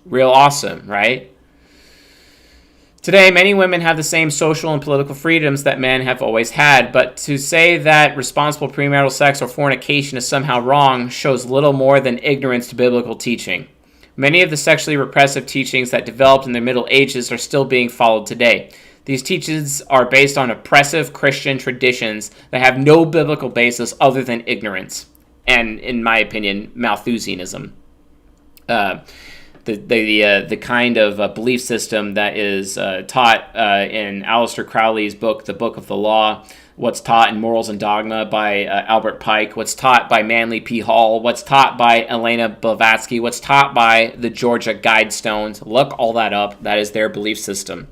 Real awesome, right? Today, many women have the same social and political freedoms that men have always had, but to say that responsible premarital sex or fornication is somehow wrong shows little more than ignorance to biblical teaching. Many of the sexually repressive teachings that developed in the Middle Ages are still being followed today. These teachings are based on oppressive Christian traditions that have no biblical basis other than ignorance and, in my opinion, Malthusianism. The kind of belief system that is taught in Aleister Crowley's book, The Book of the Law, what's taught in Morals and Dogma by Albert Pike, what's taught by Manly P. Hall, what's taught by Elena Blavatsky, what's taught by the Georgia Guidestones. Look all that up. That is their belief system.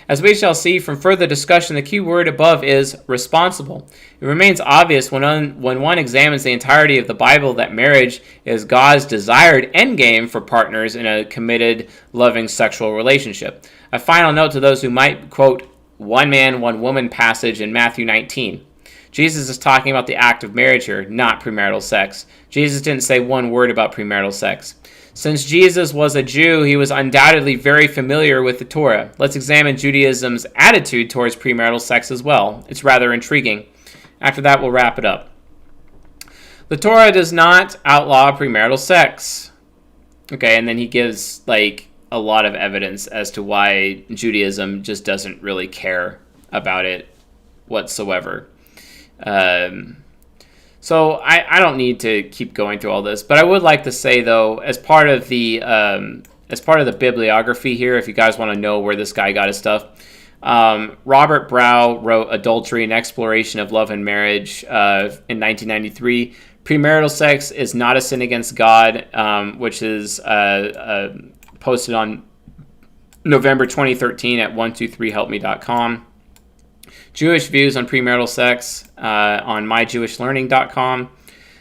As we shall see from further discussion, the key word above is responsible. It remains obvious when one examines the entirety of the Bible that marriage is God's desired endgame for partners in a committed, loving sexual relationship. A final note to those who might quote one man, one woman passage in Matthew 19. Jesus is talking about the act of marriage here, not premarital sex. Jesus didn't say one word about premarital sex. Since Jesus was a Jew, he was undoubtedly very familiar with the Torah. Let's examine Judaism's attitude towards premarital sex as well. It's rather intriguing. After that, we'll wrap it up. The Torah does not outlaw premarital sex. Okay, and then he gives a lot of evidence as to why Judaism just doesn't really care about it whatsoever. So I don't need to keep going through all this, but I would like to say, though, as part of the bibliography here, if you guys want to know where this guy got his stuff, Robert Brow wrote Adultery, an Exploration of Love and Marriage in 1993. Premarital sex is not a sin against God, which is posted on November 2013 at 123helpme.com. Jewish Views on Premarital Sex on myjewishlearning.com.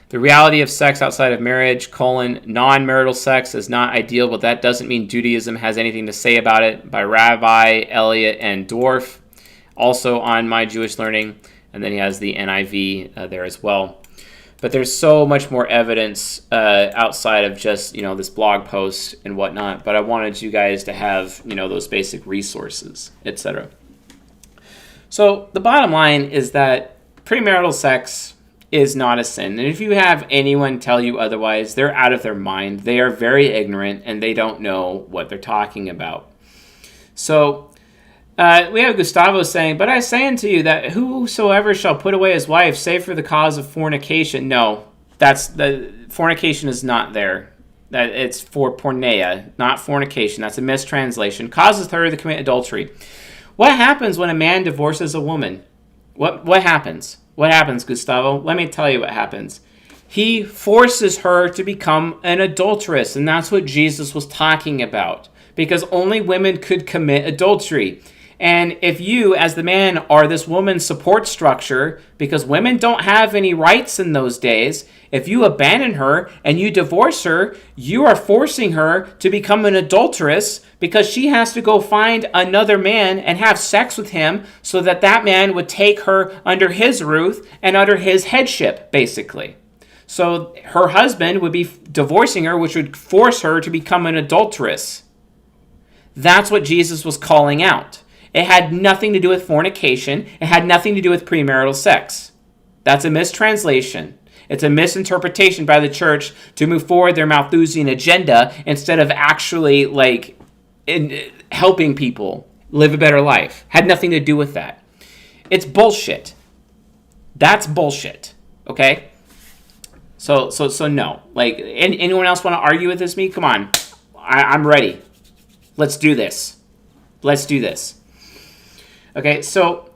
The Reality of Sex Outside of Marriage, non-marital sex is not ideal, but that doesn't mean Judaism has anything to say about it, by Rabbi Elliot and Dwarf, also on My Jewish Learning, and then he has the NIV there as well. But there's so much more evidence outside of just, this blog post and whatnot, but I wanted you guys to have, those basic resources, etc. So the bottom line is that premarital sex is not a sin. And if you have anyone tell you otherwise, they're out of their mind. They are very ignorant and they don't know what they're talking about. So We have Gustavo saying, but I say unto you that whosoever shall put away his wife, save for the cause of fornication. No, the fornication is not there. That it's for porneia, not fornication. That's a mistranslation. Causes her to commit adultery. What happens when a man divorces a woman? What happens? What happens, Gustavo? Let me tell you what happens. He forces her to become an adulteress, and that's what Jesus was talking about, because only women could commit adultery. And if you, as the man, are this woman's support structure, because women don't have any rights in those days, if you abandon her and you divorce her, you are forcing her to become an adulteress, because she has to go find another man and have sex with him so that that man would take her under his roof and under his headship, basically. So her husband would be divorcing her, which would force her to become an adulteress. That's what Jesus was calling out. It had nothing to do with fornication. It had nothing to do with premarital sex. That's a mistranslation. It's a misinterpretation by the church to move forward their Malthusian agenda instead of actually helping people live a better life. Had nothing to do with that. It's bullshit. That's bullshit. Okay? So no. Anyone else want to argue with me? Come on. I'm ready. Let's do this. Okay, so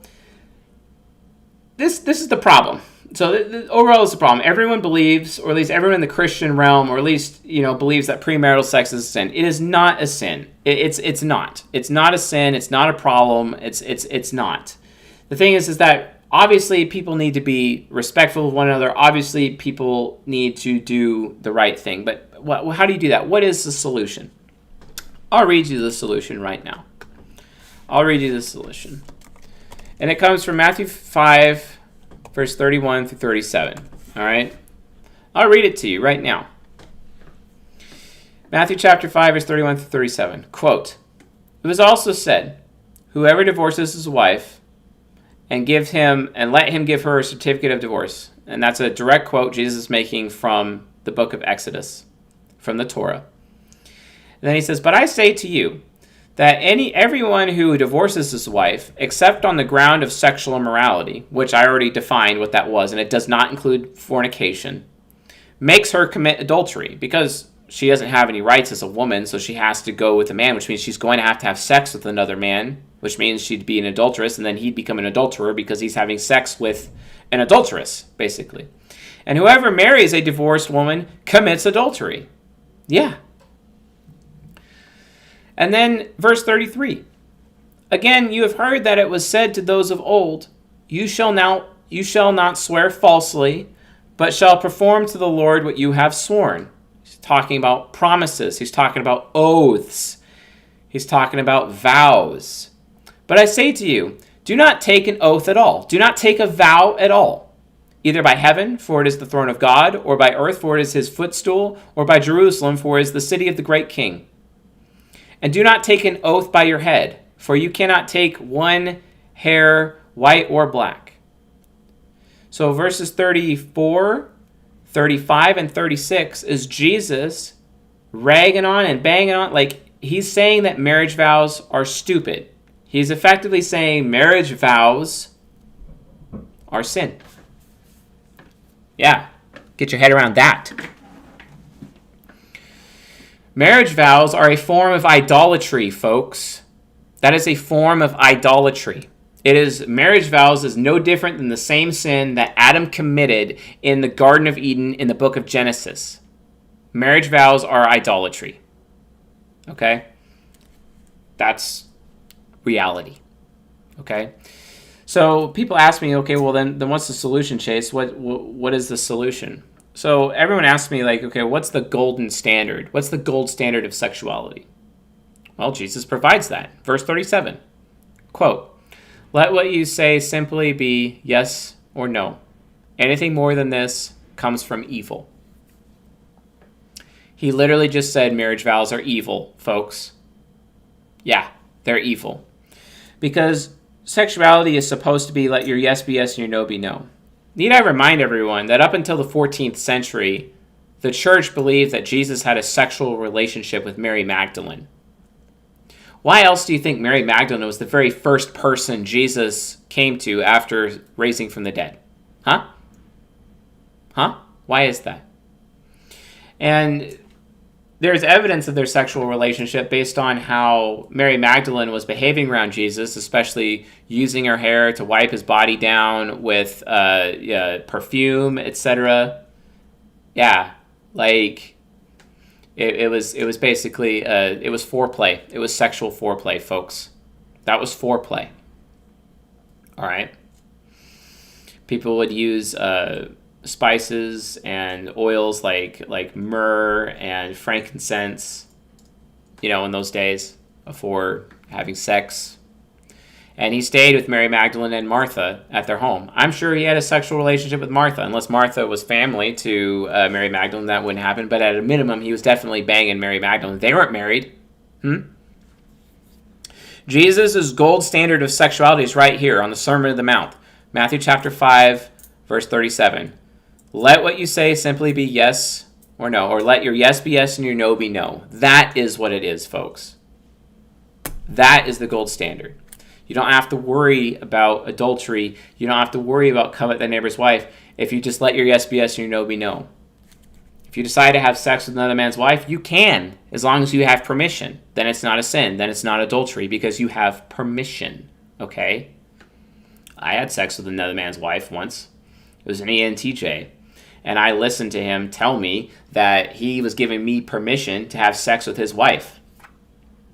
this is the problem. So overall, it's the problem. Everyone believes, or at least everyone in the Christian realm, or at least believes that premarital sex is a sin. It is not a sin. It's not. It's not a sin. It's not a problem. It's not. The thing is that obviously people need to be respectful of one another. Obviously, people need to do the right thing. But how do you do that? What is the solution? I'll read you the solution right now. And it comes from Matthew 5, verse 31 through 37. All right? I'll read it to you right now. Matthew chapter 5, verse 31 through 37. Quote, "It was also said, whoever divorces his wife and let him give her a certificate of divorce." And that's a direct quote Jesus is making from the book of Exodus, from the Torah. And then he says, "But I say to you, that everyone who divorces his wife, except on the ground of sexual immorality," which I already defined what that was, and it does not include fornication, "makes her commit adultery," because she doesn't have any rights as a woman, so she has to go with a man, which means she's going to have sex with another man, which means she'd be an adulteress, and then he'd become an adulterer because he's having sex with an adulteress, basically. "And whoever marries a divorced woman commits adultery." Yeah. And then verse 33. "Again, you have heard that it was said to those of old, you shall not swear falsely, but shall perform to the Lord what you have sworn." He's talking about promises. He's talking about oaths. He's talking about vows. "But I say to you, do not take an oath at all. Do not take a vow at all. Either by heaven, for it is the throne of God, or by earth, for it is his footstool, or by Jerusalem, for it is the city of the great king. And do not take an oath by your head, for you cannot take one hair white or black." So verses 34, 35, and 36 is Jesus ragging on and banging on. He's saying that marriage vows are stupid. He's effectively saying marriage vows are sin. Yeah, get your head around that. Marriage vows are a form of idolatry, folks. That is a form of idolatry. Marriage vows is no different than the same sin that Adam committed in the Garden of Eden in the book of Genesis. Marriage vows are idolatry. Okay? That's reality. Okay? So people ask me, okay, well then what's the solution, Chase? What is the solution? So everyone asks me, okay, what's the golden standard? What's the gold standard of sexuality? Well, Jesus provides that. Verse 37, quote, "Let what you say simply be yes or no. Anything more than this comes from evil." He literally just said marriage vows are evil, folks. Yeah, they're evil. Because sexuality is supposed to be let your yes be yes and your no be no. Need I remind everyone that up until the 14th century, the church believed that Jesus had a sexual relationship with Mary Magdalene. Why else do you think Mary Magdalene was the very first person Jesus came to after raising from the dead? Huh? Why is that? And there's evidence of their sexual relationship based on how Mary Magdalene was behaving around Jesus, especially using her hair to wipe his body down with perfume, etc. Yeah, like it was basically it was foreplay. It was sexual foreplay, folks. That was foreplay. All right. People would use spices and oils like myrrh and frankincense, in those days before having sex. And he stayed with Mary Magdalene and Martha at their home. I'm sure he had a sexual relationship with Martha, unless Martha was family to Mary Magdalene, that wouldn't happen. But at a minimum, he was definitely banging Mary Magdalene. They weren't married. Jesus' gold standard of sexuality is right here on the Sermon on the Mount. Matthew chapter 5, verse 37. Let what you say simply be yes or no, or let your yes be yes and your no be no. That is what it is, folks. That is the gold standard. You don't have to worry about adultery. You don't have to worry about covet thy neighbor's wife if you just let your yes be yes and your no be no. If you decide to have sex with another man's wife, you can, as long as you have permission. Then it's not a sin. Then it's not adultery because you have permission, okay? I had sex with another man's wife once. It was an ENTJ. And I listened to him tell me that he was giving me permission to have sex with his wife.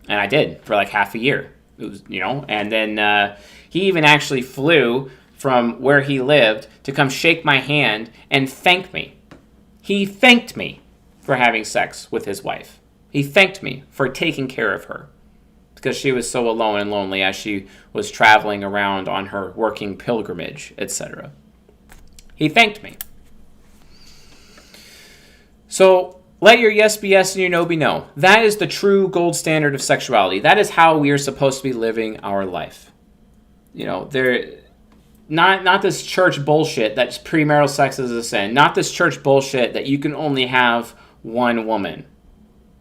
And I did for like half a year. It was, and then he even actually flew from where he lived to come shake my hand and thank me. He thanked me for having sex with his wife. He thanked me for taking care of her because she was so alone and lonely as she was traveling around on her working pilgrimage, etc. He thanked me. So let your yes be yes and your no be no. That is the true gold standard of sexuality. That is how we are supposed to be living our life. Not this church bullshit that premarital sex is a sin. Not this church bullshit that you can only have one woman.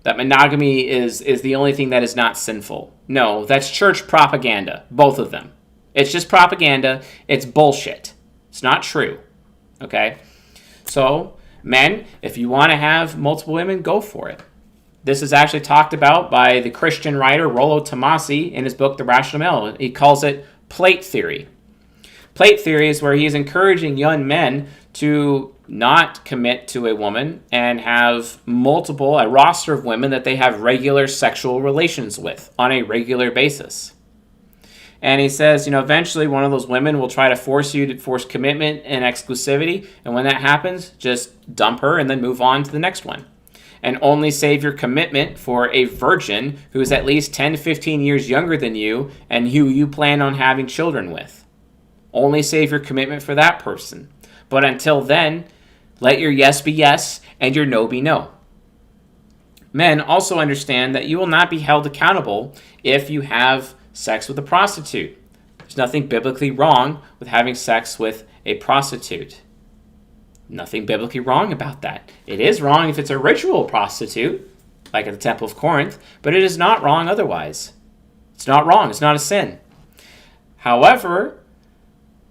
That monogamy is the only thing that is not sinful. No, that's church propaganda. Both of them. It's just propaganda. It's bullshit. It's not true. Okay? So, men, if you want to have multiple women, go for it. This is actually talked about by the Christian writer Rollo Tomassi in his book, The Rational Male. He calls it plate theory. Plate theory is where he's encouraging young men to not commit to a woman and have a roster of women that they have regular sexual relations with on a regular basis. And he says, eventually one of those women will try to force commitment and exclusivity. And when that happens, just dump her and then move on to the next one. And only save your commitment for a virgin who is at least 10 to 15 years younger than you and who you plan on having children with. Only save your commitment for that person. But until then, let your yes be yes and your no be no. Men also understand that you will not be held accountable if you have sex with a prostitute. There's nothing biblically wrong with having sex with a prostitute. Nothing biblically wrong about that. It is wrong if it's a ritual prostitute, like at the Temple of Corinth, but it is not wrong otherwise. It's not wrong. It's not a sin. However,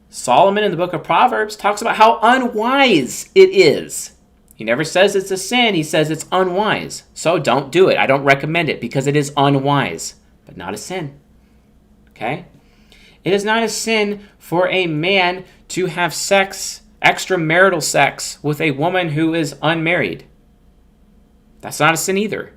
Solomon in the book of Proverbs talks about how unwise it is. He never says it's a sin. He says it's unwise. So don't do it. I don't recommend it because it is unwise, but not a sin. Okay? It is not a sin for a man to have sex, extramarital sex, with a woman who is unmarried. That's not a sin either.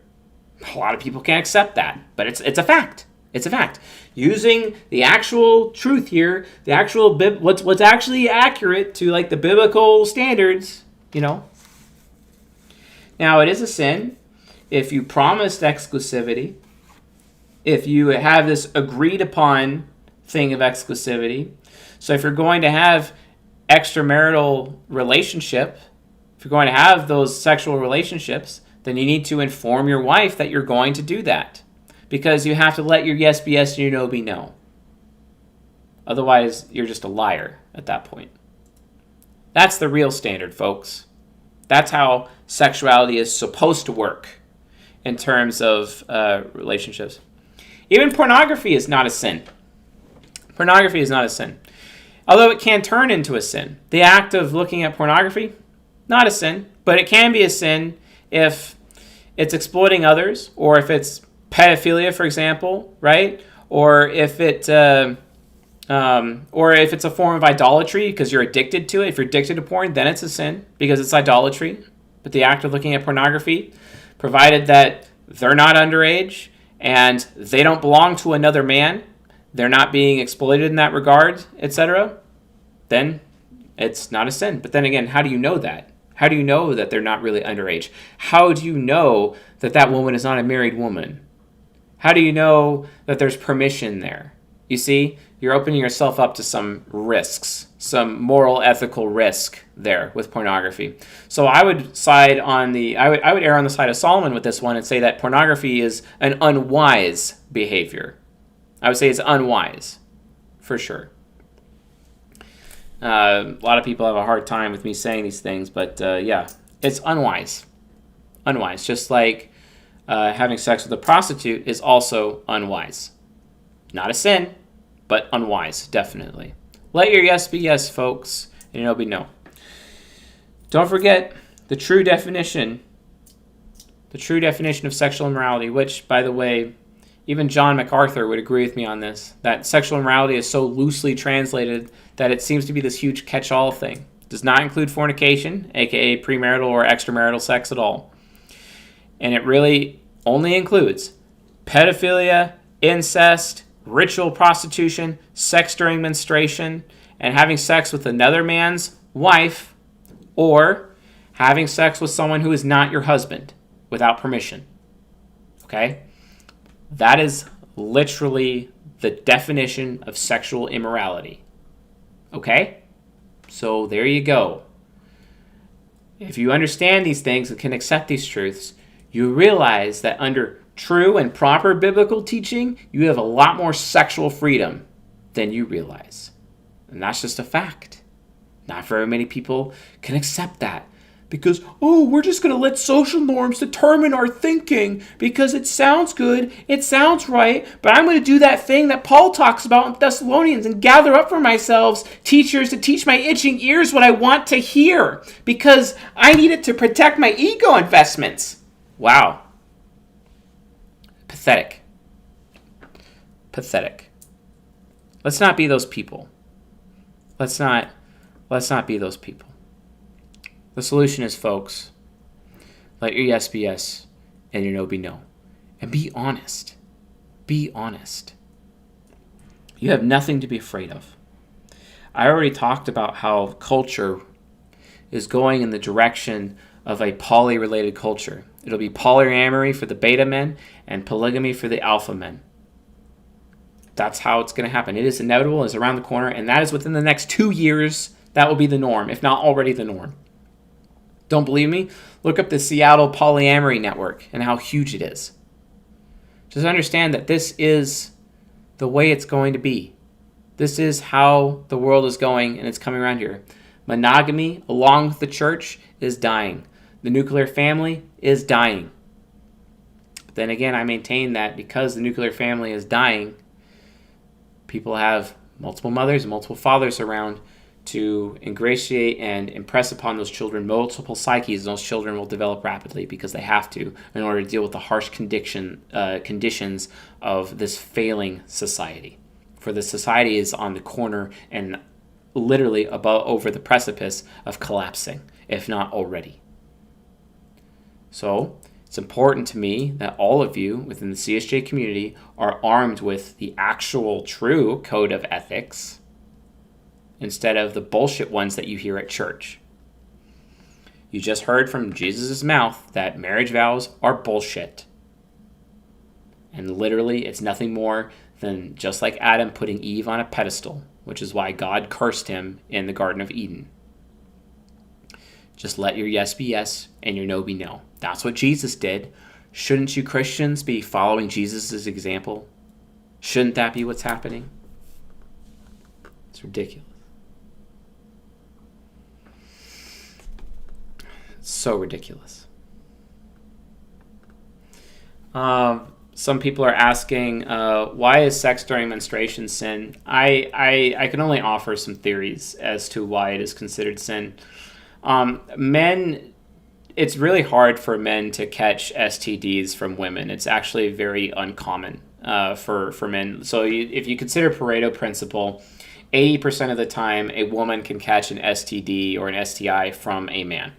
A lot of people can't accept that, but it's a fact. It's a fact. Using the actual truth here, the actual what's actually accurate to like the biblical standards, Now, it is a sin if you promised exclusivity, if you have this agreed upon thing of exclusivity. So if you're going to have extramarital relationship, if you're going to have those sexual relationships, then you need to inform your wife that you're going to do that. Because you have to let your yes be yes and your no be no. Otherwise, you're just a liar at that point. That's the real standard, folks. That's how sexuality is supposed to work in terms of relationships. Even pornography is not a sin. Pornography is not a sin. Although it can turn into a sin. The act of looking at pornography, not a sin, but it can be a sin if it's exploiting others, or if it's pedophilia, for example, right? Or if it's a form of idolatry because you're addicted to it. If you're addicted to porn, then it's a sin because it's idolatry. But the act of looking at pornography, provided that they're not underage and they don't belong to another man, they're not being exploited in that regard, etc., then it's not a sin. But then again, how do you know that? How do you know that they're not really underage? How do you know that that woman is not a married woman? How do you know that there's permission there? You see, you're opening yourself up to some risks, some moral, ethical risk there with pornography. So I would err on the side of Solomon with this one and say that pornography is an unwise behavior. I would say it's unwise, for sure. A lot of people have a hard time with me saying these things, but yeah, it's unwise. Unwise, just like having sex with a prostitute is also unwise. Not a sin, but unwise, definitely. Let your yes be yes, folks, and your no be no. Don't forget the true definition of sexual immorality, which, by the way, even John MacArthur would agree with me on this, that sexual immorality is so loosely translated that it seems to be this huge catch-all thing. It does not include fornication, aka premarital or extramarital sex at all. And it really only includes pedophilia, incest, ritual prostitution, sex during menstruation, and having sex with another man's wife, or having sex with someone who is not your husband without permission. Okay? That is literally the definition of sexual immorality. Okay? So there you go. If you understand these things and can accept these truths, you realize that under true and proper biblical teaching, you have a lot more sexual freedom than you realize. And that's just a fact. Not very many people can accept that. Because, we're just going to let social norms determine our thinking because it sounds good, it sounds right, but I'm going to do that thing that Paul talks about in Thessalonians and gather up for myself teachers to teach my itching ears what I want to hear because I need it to protect my ego investments. Wow. Pathetic. Pathetic. Let's not be those people. Let's not be those people. The solution is, folks, let your yes be yes and your no be no. And be honest. Be honest. You have nothing to be afraid of. I already talked about how culture is going in the direction of a poly-related culture. It'll be polyamory for the beta men and polygamy for the alpha men. That's how it's going to happen. It is inevitable. It's around the corner. And that is within the next 2 years. That will be the norm, if not already the norm. Don't believe me? Look up the Seattle Polyamory Network and how huge it is. Just understand that this is the way it's going to be. This is how the world is going, and it's coming around here. Monogamy, along with the church, is dying. The nuclear family is dying. But then again, I maintain that because the nuclear family is dying, people have multiple mothers and multiple fathers around to ingratiate and impress upon those children multiple psyches, and those children will develop rapidly because they have to in order to deal with the harsh conditions of this failing society. For the society is on the corner and literally over the precipice of collapsing, if not already. So it's important to me that all of you within the CSJ community are armed with the actual true code of ethics instead of the bullshit ones that you hear at church. You just heard from Jesus' mouth that marriage vows are bullshit. And literally, it's nothing more than just like Adam putting Eve on a pedestal, which is why God cursed him in the Garden of Eden. Just let your yes be yes and your no be no. That's what Jesus did. Shouldn't you Christians be following Jesus' example? Shouldn't that be what's happening? It's ridiculous. So ridiculous. Some people are asking, why is sex during menstruation sin? I can only offer some theories as to why it is considered sin. Men, it's really hard for men to catch STDs from women. It's actually very uncommon for men. So if you consider Pareto principle, 80% of the time a woman can catch an STD or an STI from a man.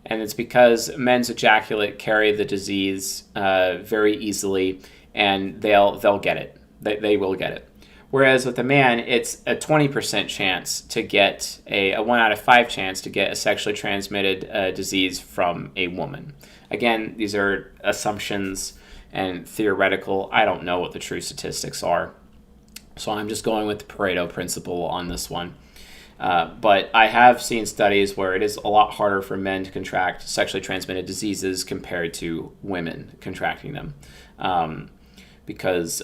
And it's because men's ejaculate carry the disease very easily, and they'll get it. They will get it. Whereas with a man, it's a 20% chance to get a 1 out of 5 chance to get a sexually transmitted disease from a woman. Again, these are assumptions and theoretical. I don't know what the true statistics are. So I'm just going with the Pareto principle on this one. But I have seen studies where it is a lot harder for men to contract sexually transmitted diseases compared to women contracting them, because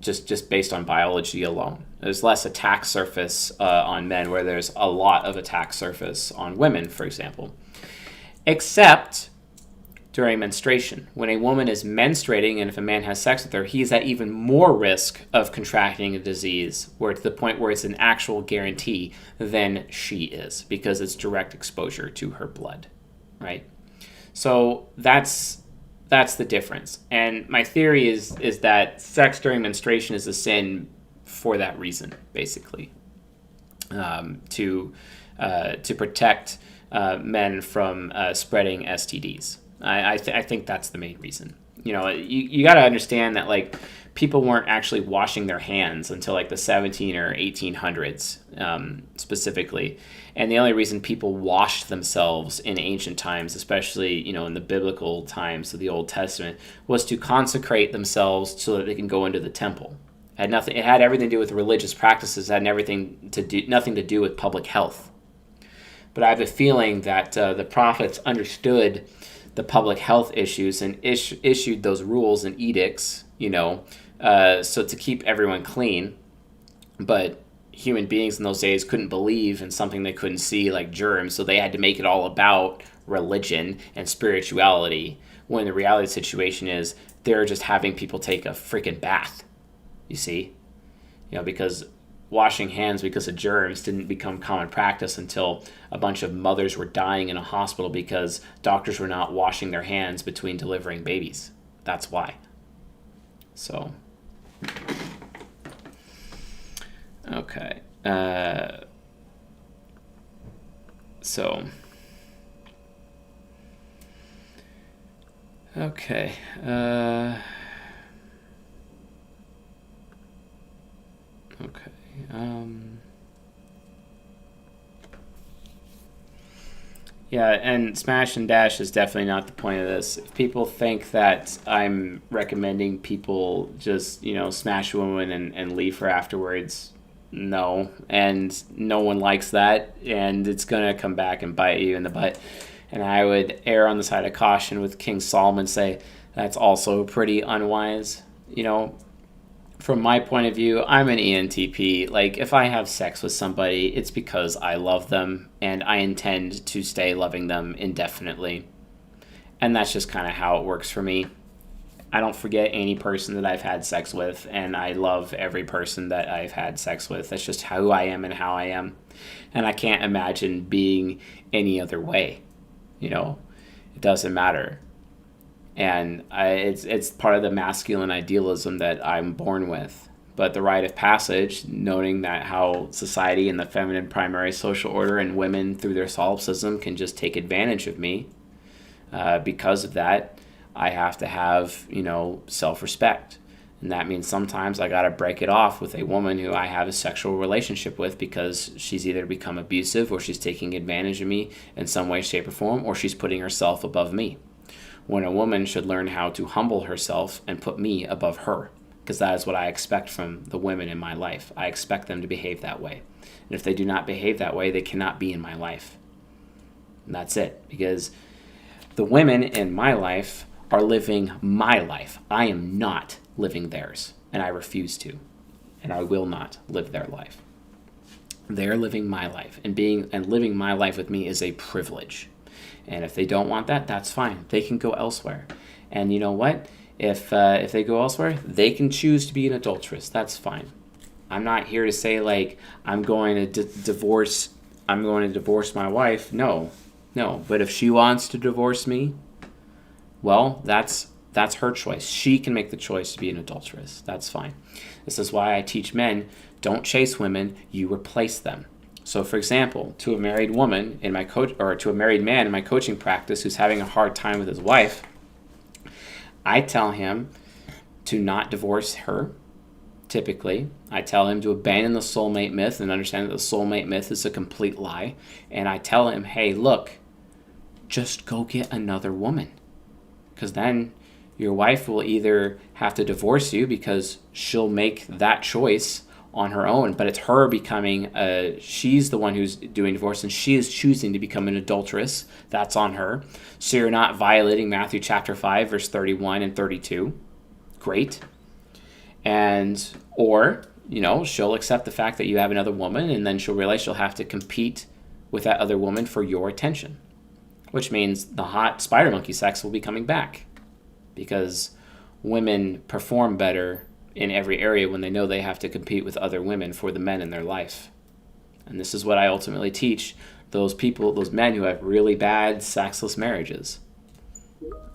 just based on biology alone. There's less attack surface on men, where there's a lot of attack surface on women, for example. Except during menstruation. When a woman is menstruating, and if a man has sex with her, he's at even more risk of contracting a disease, where to the point where it's an actual guarantee, than she is, because it's direct exposure to her blood, right? So that's the difference. And my theory is that sex during menstruation is a sin for that reason, basically, to protect men from spreading STDs. I think that's the main reason. You got to understand that, like, people weren't actually washing their hands until like the 17 or 1800s, specifically. And the only reason people washed themselves in ancient times, especially, in the biblical times of the Old Testament, was to consecrate themselves so that they can go into the temple. It had everything to do with religious practices. It had nothing to do with public health. But I have a feeling that the prophets understood the public health issues and issued those rules and edicts, so to keep everyone clean. But human beings in those days couldn't believe in something they couldn't see, like germs, so they had to make it all about religion and spirituality, when the reality situation is they're just having people take a freaking bath, you see? Because washing hands because of germs didn't become common practice until a bunch of mothers were dying in a hospital because doctors were not washing their hands between delivering babies. That's why. So, okay. Okay. Okay. Yeah, and smash and dash is definitely not the point of this. If people think that I'm recommending people just, smash a woman and leave her afterwards, no. And no one likes that, and it's going to come back and bite you in the butt. And I would err on the side of caution with King Solomon, say that's also pretty unwise. From my point of view, I'm an ENTP. Like, if I have sex with somebody, it's because I love them, and I intend to stay loving them indefinitely. And that's just kind of how it works for me. I don't forget any person that I've had sex with, and I love every person that I've had sex with. That's just who I am and how I am. And I can't imagine being any other way. It doesn't matter. And it's part of the masculine idealism that I'm born with. But the rite of passage, noting that how society and the feminine primary social order and women through their solipsism can just take advantage of me, because of that, I have to have, self-respect. And that means sometimes I got to break it off with a woman who I have a sexual relationship with, because she's either become abusive, or she's taking advantage of me in some way, shape, or form, or she's putting herself above me. When a woman should learn how to humble herself and put me above her, because that is what I expect from the women in my life. I expect them to behave that way. And if they do not behave that way, they cannot be in my life. And that's it, because the women in my life are living my life. I am not living theirs, and I refuse to, and I will not live their life. They're living my life, and living my life with me is a privilege. And if they don't want that, that's fine. They can go elsewhere. And you know what? If they go elsewhere, they can choose to be an adulteress. That's fine. I'm not here to say like I'm going to divorce my wife. No. But if she wants to divorce me, well, that's her choice. She can make the choice to be an adulteress. That's fine. This is why I teach men, don't chase women, you replace them. So, for example, to a married woman in my to a married man in my coaching practice who's having a hard time with his wife, I tell him to not divorce her. Typically, I tell him to abandon the soulmate myth and understand that the soulmate myth is a complete lie. And I tell him, hey, look, just go get another woman. Because then your wife will either have to divorce you because she'll make that choice on her own, but it's her becoming she's the one who's doing divorce, and she is choosing to become an adulteress. That's on her. So you're not violating Matthew chapter 5, verse 31 and 32. Great. And, or, she'll accept the fact that you have another woman, and then she'll realize she'll have to compete with that other woman for your attention, which means the hot spider monkey sex will be coming back because women perform better in every area when they know they have to compete with other women for the men in their life. And this is what I ultimately teach those men who have really bad sexless marriages.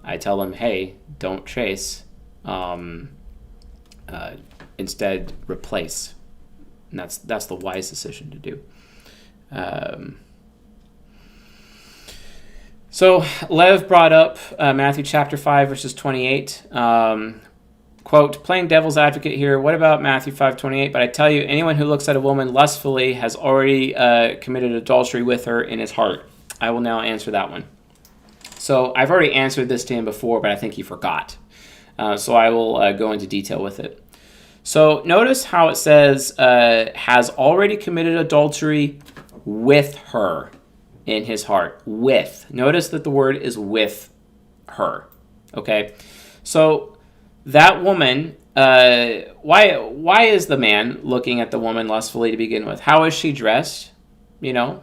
I tell them, hey, don't chase. Instead, replace. And that's the wise decision to do. So Lev brought up Matthew chapter 5, verses 28. Quote, playing devil's advocate here, what about Matthew 5:28? But I tell you, anyone who looks at a woman lustfully has already committed adultery with her in his heart. I will now answer that one. So I've already answered this to him before, but I think he forgot. So I will go into detail with it. So notice how it says, has already committed adultery with her in his heart. With. Notice that the word is with her. Okay? So that woman, why is the man looking at the woman lustfully to begin with? How is she dressed? How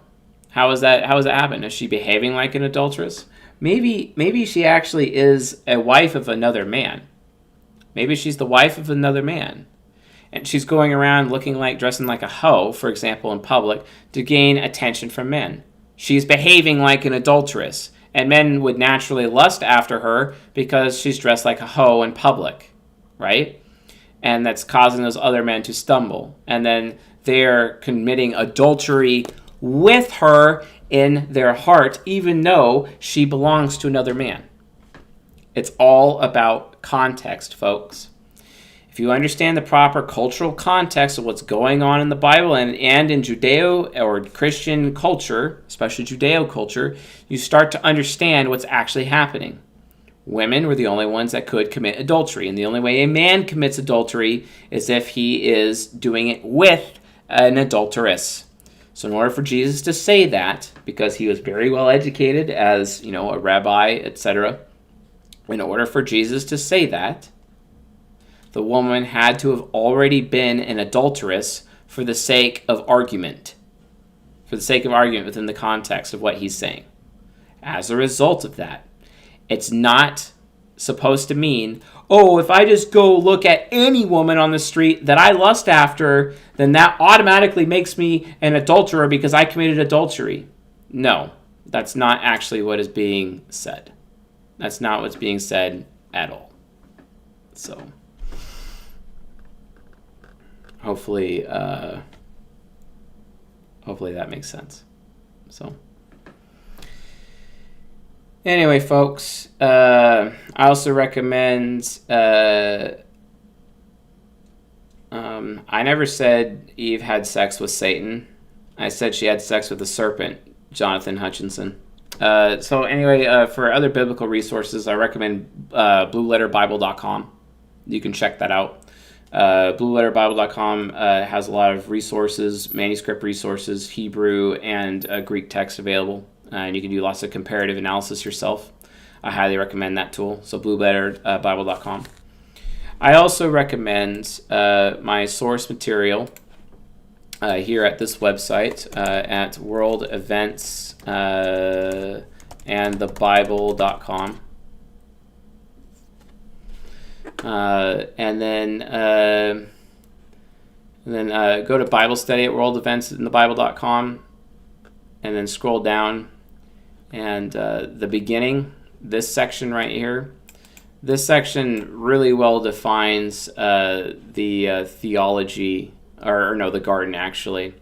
does that happen? Is she behaving like an adulteress? Maybe she actually is a wife of another man. Maybe she's the wife of another man. And she's going around dressing like a hoe, for example, in public, to gain attention from men. She's behaving like an adulteress. And men would naturally lust after her because she's dressed like a hoe in public, right? And that's causing those other men to stumble. And then they're committing adultery with her in their heart, even though she belongs to another man. It's all about context, folks. If you understand the proper cultural context of what's going on in the Bible and in Judeo or Christian culture, especially Judeo culture, you start to understand what's actually happening. Women were the only ones that could commit adultery, and the only way a man commits adultery is if he is doing it with an adulteress. So in order for Jesus to say that, because he was very well educated as, a rabbi, etc., in order for Jesus to say that, the woman had to have already been an adulteress for the sake of argument. For the sake of argument within the context of what he's saying. As a result of that, it's not supposed to mean, if I just go look at any woman on the street that I lust after, then that automatically makes me an adulterer because I committed adultery. No, that's not actually what is being said. That's not what's being said at all. So hopefully that makes sense. So anyway, folks, I also recommend, I never said Eve had sex with Satan. I said she had sex with the serpent, Jonathan Hutchinson. So anyway, for other biblical resources, I recommend blueletterbible.com. You can check that out. blueletterbible.com has a lot of resources, manuscript resources, Hebrew and Greek text available. And you can do lots of comparative analysis yourself. I highly recommend that tool. So blueletterbible.com. I also recommend my source material here at this website at worldevents and thebible.com. And then go to Bible study at worldeventsinthebible.com, and then scroll down, and the beginning, this section right here, this section really well defines the theology, or no, the garden actually.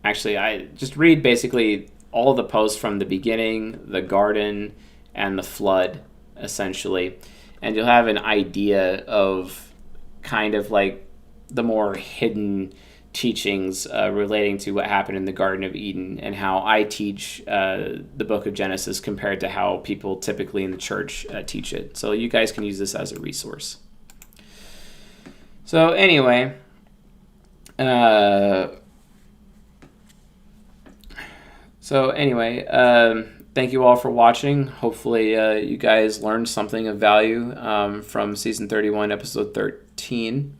Actually, I just read basically all the posts from the beginning, the garden, and the flood, essentially. And you'll have an idea of kind of like the more hidden teachings relating to what happened in the Garden of Eden, and how I teach the book of Genesis compared to how people typically in the church teach it. So you guys can use this as a resource. So anyway, thank you all for watching. Hopefully you guys learned something of value from Season 31, Episode 13.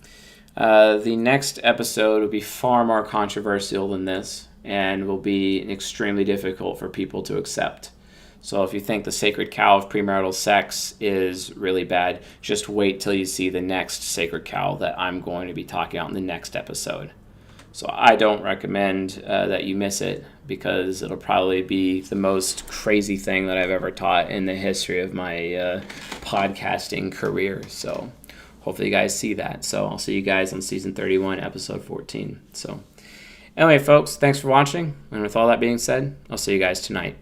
The next episode will be far more controversial than this, and will be extremely difficult for people to accept. So if you think the sacred cow of premarital sex is really bad, just wait till you see the next sacred cow that I'm going to be talking about in the next episode. So I don't recommend that you miss it, because it'll probably be the most crazy thing that I've ever taught in the history of my podcasting career. So hopefully you guys see that. So I'll see you guys on Season 31, Episode 14. So anyway, folks, thanks for watching. And with all that being said, I'll see you guys tonight.